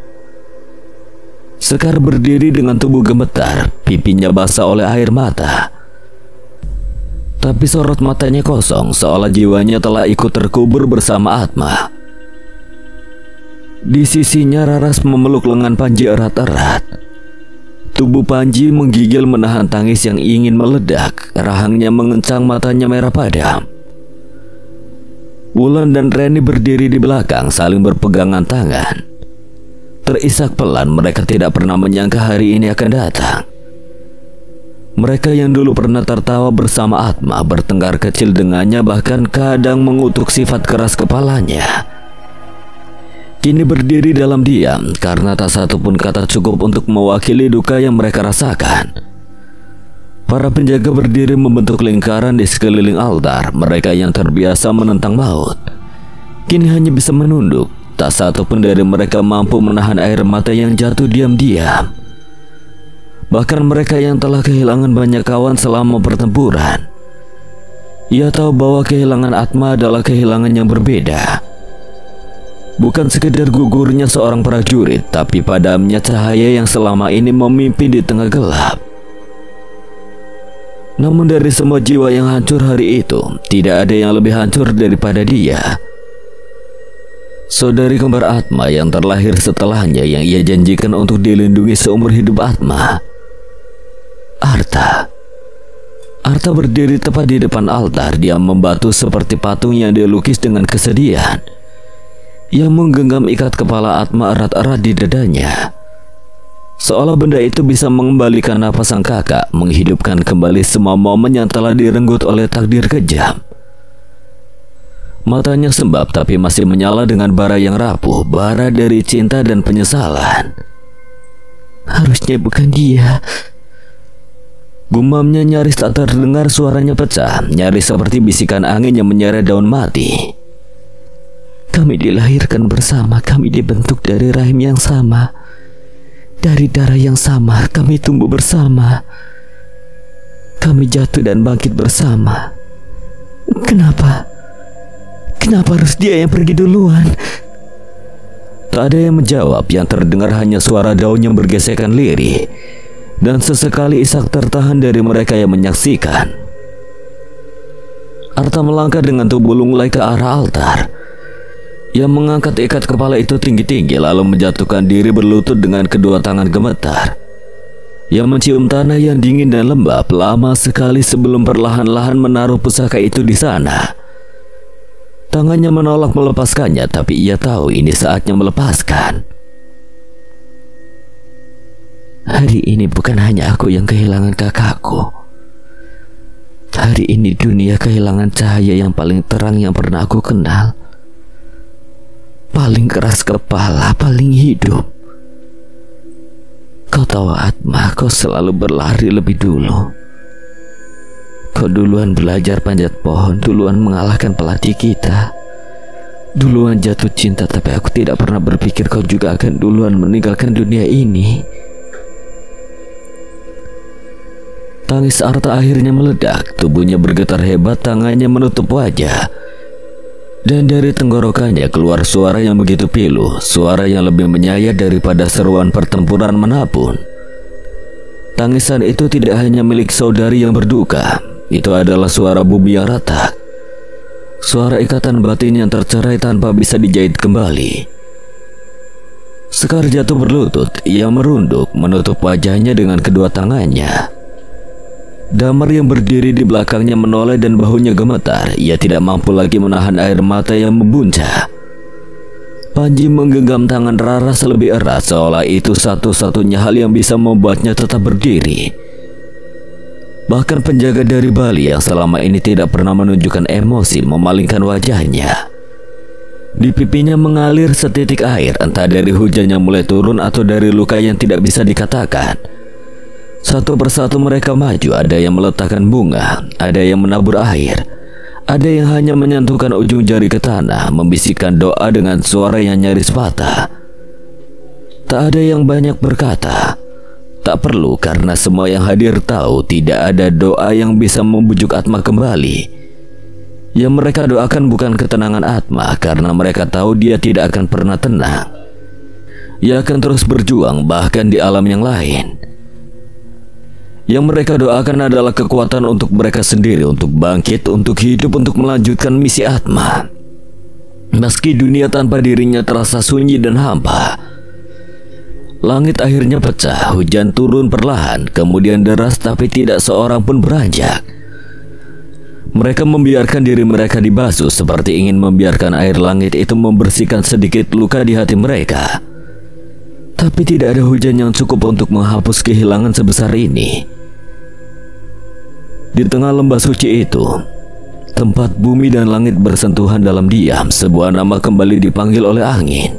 Sekar berdiri dengan tubuh gemetar, pipinya basah oleh air mata. Tapi sorot matanya kosong, seolah jiwanya telah ikut terkubur bersama Atma. Di sisinya Raras memeluk lengan Panji erat-erat. Tubuh Panji menggigil menahan tangis yang ingin meledak, rahangnya mengencang, matanya merah padam. Wulan dan Reni berdiri di belakang saling berpegangan tangan. Terisak pelan, mereka tidak pernah menyangka hari ini akan datang. Mereka yang dulu pernah tertawa bersama Atma, bertengkar kecil dengannya, bahkan kadang mengutuk sifat keras kepalanya, kini berdiri dalam diam karena tak satu pun kata cukup untuk mewakili duka yang mereka rasakan. Para penjaga berdiri membentuk lingkaran di sekeliling altar. Mereka yang terbiasa menentang maut kini hanya bisa menunduk. Tak satu pun dari mereka mampu menahan air mata yang jatuh diam-diam. Bahkan mereka yang telah kehilangan banyak kawan selama pertempuran, ia tahu bahwa kehilangan Atma adalah kehilangan yang berbeda. Bukan sekedar gugurnya seorang prajurit, tapi padamnya cahaya yang selama ini memimpin di tengah gelap. Namun dari semua jiwa yang hancur hari itu, tidak ada yang lebih hancur daripada dia. Saudari kembar Atma yang terlahir setelahnya, yang ia janjikan untuk dilindungi seumur hidup Atma. Arta berdiri tepat di depan altar. Dia membatu seperti patung yang dilukis dengan kesedihan, yang menggenggam ikat kepala Atma erat-erat di dadanya. Seolah benda itu bisa mengembalikan napas sang kakak, menghidupkan kembali semua momen yang telah direnggut oleh takdir kejam. Matanya sembab tapi masih menyala dengan bara yang rapuh, bara dari cinta dan penyesalan. Harusnya bukan dia. Gumamnya nyaris tak terdengar, suaranya pecah, nyaris seperti bisikan angin yang menyeret daun mati. Kami dilahirkan bersama, kami dibentuk dari rahim yang sama, dari darah yang sama, kami tumbuh bersama, kami jatuh dan bangkit bersama. Kenapa harus dia yang pergi duluan? Tak ada yang menjawab. Yang terdengar hanya suara daun yang bergesekan lirih, dan sesekali isak tertahan dari mereka yang menyaksikan. Arta melangkah dengan tubuh lunglai ke arah altar. Ia mengangkat ikat kepala itu tinggi-tinggi, lalu menjatuhkan diri berlutut dengan kedua tangan gemetar. Ia mencium tanah yang dingin dan lembab lama sekali sebelum perlahan-lahan menaruh pusaka itu di sana. Tangannya menolak melepaskannya, tapi ia tahu ini saatnya melepaskan. Hari ini bukan hanya aku yang kehilangan kakakku. Hari ini dunia kehilangan cahaya yang paling terang yang pernah aku kenal. Paling keras kepala, paling hidup. Kau tahu Atma, kau selalu berlari lebih dulu. Kau duluan belajar panjat pohon, duluan mengalahkan pelatih kita, duluan jatuh cinta, tapi aku tidak pernah berpikir kau juga akan duluan meninggalkan dunia ini. Tangis Arta akhirnya meledak, tubuhnya bergetar hebat, tangannya menutup wajah, dan dari tenggorokannya keluar suara yang begitu pilu, suara yang lebih menyayat daripada seruan pertempuran manapun. Tangisan itu tidak hanya milik saudari yang berduka. Itu adalah suara bumi yang retak, suara ikatan batin yang tercerai tanpa bisa dijahit kembali. Sekar jatuh berlutut, ia merunduk, menutup wajahnya dengan kedua tangannya. Damar yang berdiri di belakangnya menoleh dan bahunya gemetar. Ia tidak mampu lagi menahan air mata yang membuncah. Panji menggenggam tangan Raras lebih erat, seolah itu satu-satunya hal yang bisa membuatnya tetap berdiri. Bahkan penjaga dari Bali yang selama ini tidak pernah menunjukkan emosi memalingkan wajahnya. Di pipinya mengalir setitik air, entah dari hujan yang mulai turun atau dari luka yang tidak bisa dikatakan. Satu persatu mereka maju, ada yang meletakkan bunga, ada yang menabur air, ada yang hanya menyentuhkan ujung jari ke tanah, membisikkan doa dengan suara yang nyaris patah. Tak ada yang banyak berkata. Tak perlu, karena semua yang hadir tahu tidak ada doa yang bisa membujuk Atma kembali. Yang mereka doakan bukan ketenangan Atma, karena mereka tahu dia tidak akan pernah tenang. Ia akan terus berjuang bahkan di alam yang lain. Yang mereka doakan adalah kekuatan untuk mereka sendiri, untuk bangkit, untuk hidup, untuk melanjutkan misi Atma. Meski dunia tanpa dirinya terasa sunyi dan hampa. Langit akhirnya pecah, hujan turun perlahan, kemudian deras, tapi tidak seorang pun beranjak. Mereka membiarkan diri mereka dibasuh, seperti ingin membiarkan air langit itu membersihkan sedikit luka di hati mereka. Tapi tidak ada hujan yang cukup untuk menghapus kehilangan sebesar ini. Di tengah lembah suci itu, tempat bumi dan langit bersentuhan dalam diam, sebuah nama kembali dipanggil oleh angin.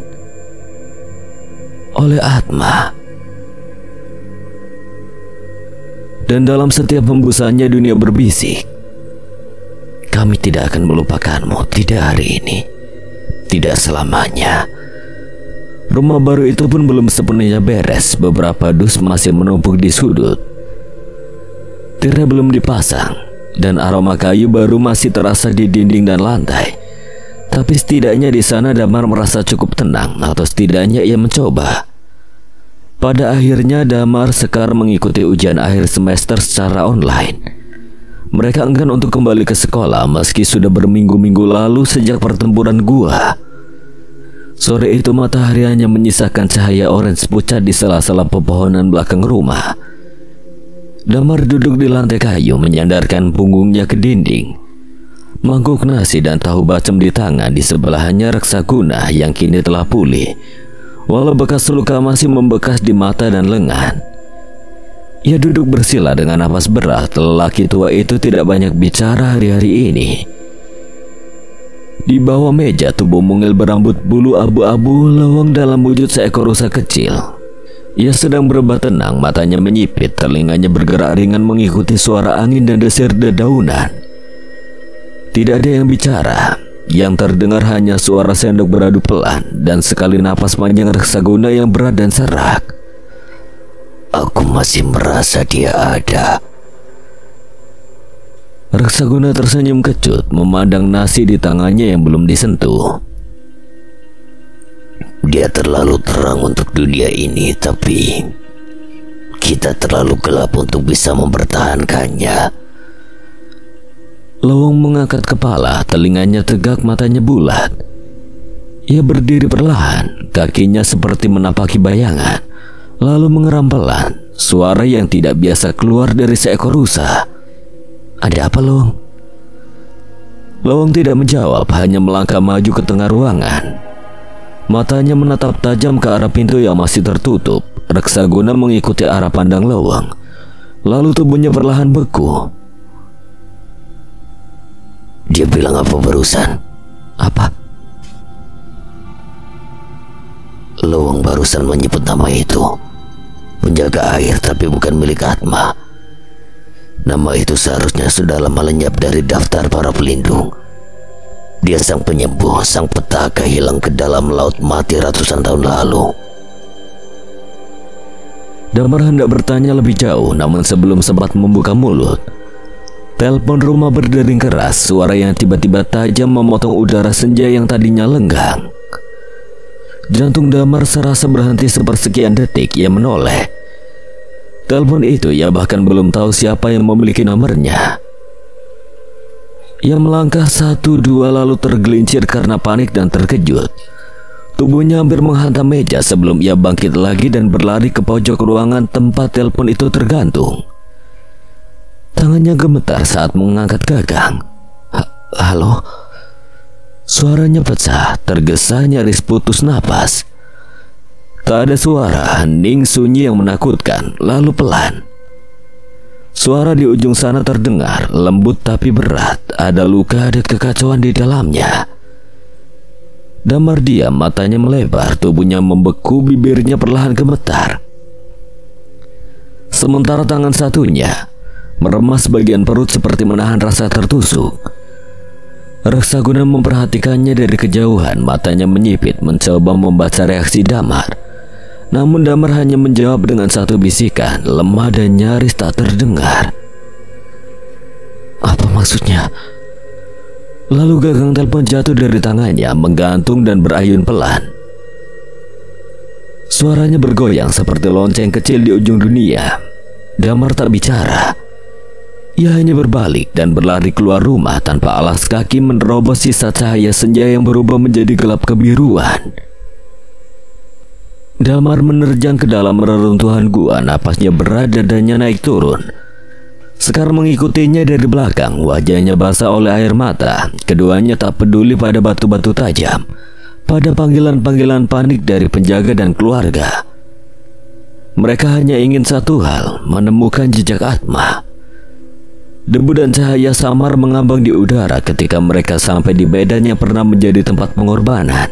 Oleh Atma. Dan dalam setiap hembusannya dunia berbisik, kami tidak akan melupakanmu, tidak hari ini, tidak selamanya. Rumah baru itu pun belum sepenuhnya beres, beberapa dus masih menumpuk di sudut. Tirai belum dipasang, dan aroma kayu baru masih terasa di dinding dan lantai. Tapi setidaknya di sana Damar merasa cukup tenang, atau setidaknya ia mencoba. Pada akhirnya Damar Sekar mengikuti ujian akhir semester secara online. Mereka enggan untuk kembali ke sekolah meski sudah berminggu-minggu lalu sejak pertempuran gua. Sore itu matahari hanya menyisakan cahaya orange pucat di sela-sela pepohonan belakang rumah. Damar duduk di lantai kayu menyandarkan punggungnya ke dinding. Mangkuk nasi dan tahu bacem di tangan, di sebelahnya Raksaguna yang kini telah pulih, walau bekas luka masih membekas di mata dan lengan. Ia duduk bersila dengan napas berat. Lelaki tua itu tidak banyak bicara hari-hari ini. Di bawah meja tubuh mungil berambut bulu abu-abu lewang dalam wujud seekor rusa kecil. Ia sedang berebah tenang, matanya menyipit, telinganya bergerak ringan mengikuti suara angin dan desir dedaunan. Tidak ada yang bicara, yang terdengar hanya suara sendok beradu pelan dan sekali napas panjang Raksaguna yang berat dan serak. Aku masih merasa dia ada. Raksaguna tersenyum kecut memandang nasi di tangannya yang belum disentuh. Dia terlalu terang untuk dunia ini, tapi kita terlalu gelap untuk bisa mempertahankannya. Lewang mengangkat kepala, telinganya tegak, matanya bulat. Ia berdiri perlahan, kakinya seperti menapaki bayangan, lalu mengeram pelan, suara yang tidak biasa keluar dari seekor rusa. Ada apa, Lewang? Lewang tidak menjawab, hanya melangkah maju ke tengah ruangan. Matanya menatap tajam ke arah pintu yang masih tertutup. Raksaguna mengikuti arah pandang Lewang, lalu tubuhnya perlahan beku. Dia bilang apa barusan? Apa? Lewang barusan menyebut nama itu. Penjaga air, tapi bukan milik Atma. Nama itu seharusnya sudah lama lenyap dari daftar para pelindung. Dia sang penyembuh, sang petaka hilang ke dalam laut mati ratusan tahun lalu. Damar hendak bertanya lebih jauh, namun sebelum sempat membuka mulut, telepon rumah berdering keras. Suara yang tiba-tiba tajam memotong udara senja yang tadinya lenggang. Jantung Damar serasa berhenti sepersekian detik. Ia menoleh. Telepon itu ia bahkan belum tahu siapa yang memiliki nomornya. Ia melangkah 1-2 lalu tergelincir karena panik dan terkejut. Tubuhnya hampir menghantam meja sebelum ia bangkit lagi dan berlari ke pojok ruangan tempat telepon itu tergantung. Tangannya gemetar saat mengangkat gagang. Halo? Suaranya pecah, tergesa, nyaris putus napas. Tak ada suara, hening sunyi yang menakutkan, lalu pelan. Suara di ujung sana terdengar, lembut tapi berat. Ada luka, ada kekacauan di dalamnya. Damar diam, matanya melebar, tubuhnya membeku, bibirnya perlahan gemetar. sementara tangan satunya meremas bagian perut seperti menahan rasa tertusuk. Raksaguna memperhatikannya dari kejauhan, matanya menyipit mencoba membaca reaksi Damar. Namun Damar hanya menjawab dengan satu bisikan, lemah dan nyaris tak terdengar. Apa maksudnya? Lalu gagang telepon jatuh dari tangannya, menggantung dan berayun pelan. Suaranya bergoyang seperti lonceng kecil di ujung dunia. Damar tak bicara. Ia hanya berbalik dan berlari keluar rumah tanpa alas kaki, menerobos sisa cahaya senja yang berubah menjadi gelap kebiruan. Damar menerjang ke dalam reruntuhan gua, napasnya berat, dadanya naik turun. Sekar mengikutinya dari belakang, wajahnya basah oleh air mata. Keduanya tak peduli pada batu-batu tajam, pada panggilan-panggilan panik dari penjaga dan keluarga. Mereka hanya ingin satu hal, menemukan jejak Atma. Debu dan cahaya samar mengambang di udara ketika mereka sampai di medan yang pernah menjadi tempat pengorbanan.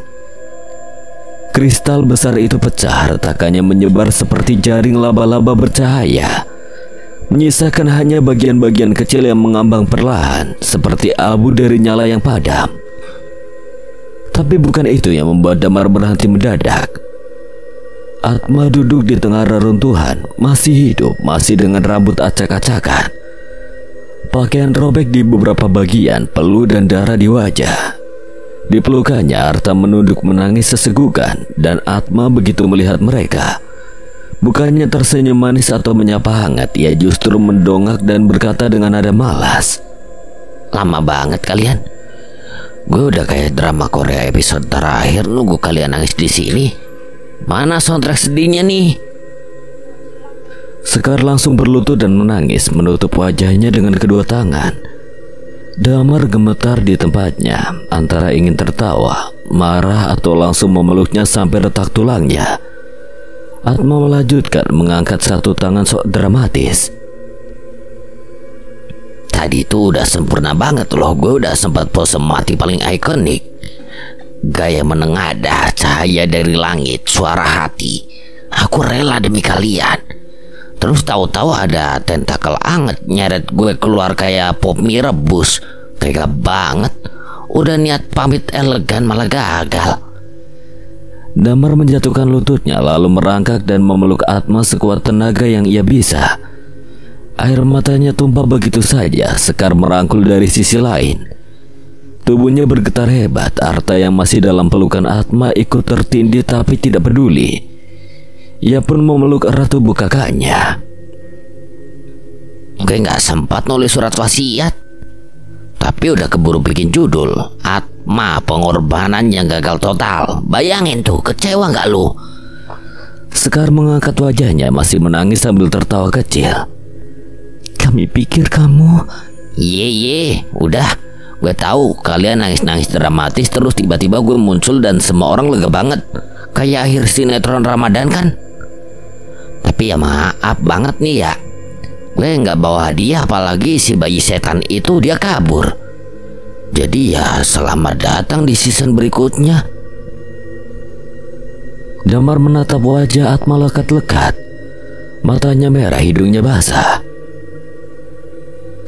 Kristal besar itu pecah, retakannya menyebar seperti jaring laba-laba bercahaya, menyisakan hanya bagian-bagian kecil yang mengambang perlahan, seperti abu dari nyala yang padam. Tapi bukan itu yang membuat Damar berhenti mendadak. Atma duduk di tengah reruntuhan, masih hidup, masih dengan rambut acak-acakan. Pakaian robek di beberapa bagian, peluh dan darah di wajah. Di pelukannya Arta menunduk menangis sesegukan, dan Atma begitu melihat mereka, bukannya tersenyum manis atau menyapa hangat, ia justru mendongak dan berkata dengan nada malas, "Lama banget kalian. Gue udah kayak drama Korea episode terakhir nunggu kalian nangis di sini. Mana soundtrack sedihnya nih?" Sekar langsung berlutut dan menangis, menutup wajahnya dengan kedua tangan. Damar gemetar di tempatnya, antara ingin tertawa, marah atau langsung memeluknya sampai retak tulangnya. Atma melanjutkan mengangkat satu tangan sok dramatis. "Tadi itu udah sempurna banget loh, gue udah sempat pose mati paling ikonik. Gaya menengadah, cahaya dari langit, suara hati. Aku rela demi kalian. Terus tahu-tahu ada tentakel anget nyeret gue keluar kayak pop mie rebus. Tega banget. Udah niat pamit elegan malah gagal." Damar menjatuhkan lututnya lalu merangkak dan memeluk Atma sekuat tenaga yang ia bisa. Air matanya tumpah begitu saja. Sekar merangkul dari sisi lain. Tubuhnya bergetar hebat. Arta yang masih dalam pelukan Atma ikut tertindih tapi tidak peduli. Ia pun memeluk erat tubuh kakaknya. "Gue gak sempat nulis surat wasiat, tapi udah keburu bikin judul, Atma pengorbanan yang gagal total. Bayangin tuh, kecewa gak lu?" Sekar mengangkat wajahnya masih menangis sambil tertawa kecil. "Kami pikir kamu..." Ye, udah. Gue tahu kalian nangis-nangis dramatis, terus tiba-tiba gue muncul dan semua orang lega banget. Kayak akhir sinetron Ramadan kan? Tapi ya maaf banget nih ya, gue nggak bawa hadiah, apalagi si bayi setan itu dia kabur. Jadi ya selamat datang di season berikutnya." Damar menatap wajah Atma lekat-lekat. Matanya merah, hidungnya basah.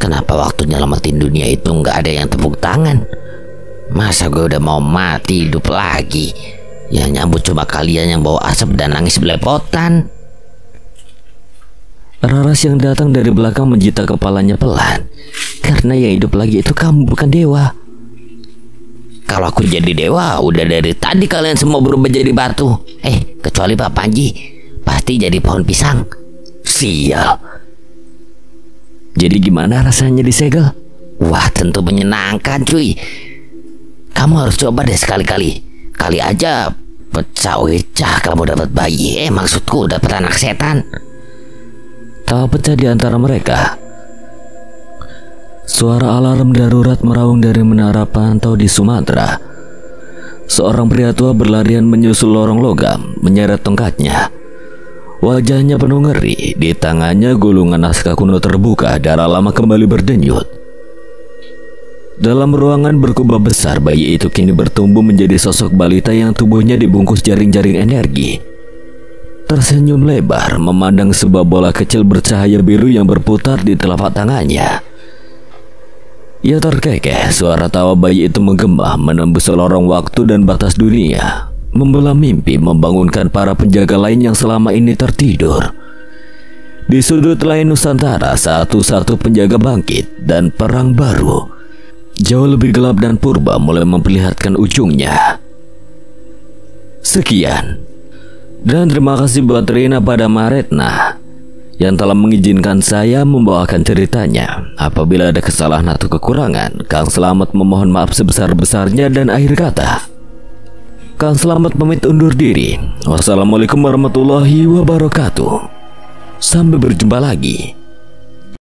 "Kenapa waktu nyelamatin dunia itu nggak ada yang tepuk tangan? Masa gue udah mau mati hidup lagi, yang nyambut cuma kalian yang bawa asap dan nangis belepotan." Raras yang datang dari belakang menjita kepalanya pelan. "Karena yang hidup lagi itu kamu, bukan dewa." "Kalau aku jadi dewa, udah dari tadi kalian semua berubah jadi batu. Kecuali Pak Panji, pasti jadi pohon pisang." "Sial." "Jadi gimana rasanya disegel?" "Wah, tentu menyenangkan cuy. Kamu harus coba deh sekali-kali. Kali aja pecah wecah kamu dapat bayi. Maksudku dapat anak setan." Tawa pecah di antara mereka. Suara alarm darurat meraung dari menara pantau di Sumatera. Seorang pria tua berlarian menyusul lorong logam, menyeret tongkatnya. Wajahnya penuh ngeri, di tangannya gulungan naskah kuno terbuka, darah lama kembali berdenyut. Dalam ruangan berkubah besar, bayi itu kini bertumbuh menjadi sosok balita yang tubuhnya dibungkus jaring-jaring energi. tersenyum lebar memandang sebuah bola kecil bercahaya biru yang berputar di telapak tangannya. Ia terkekeh, suara tawa bayi itu menggema menembus lorong waktu dan batas dunia, membelah mimpi membangunkan para penjaga lain yang selama ini tertidur. Di sudut lain Nusantara, satu-satu penjaga bangkit dan perang baru, jauh lebih gelap dan purba, mulai memperlihatkan ujungnya. Sekian. Dan terima kasih buat Rina pada Maretna yang telah mengizinkan saya membawakan ceritanya. Apabila ada kesalahan atau kekurangan, Kang Slamet memohon maaf sebesar-besarnya. Dan akhir kata, Kang Slamet pamit undur diri. Wassalamualaikum warahmatullahi wabarakatuh. Sampai berjumpa lagi.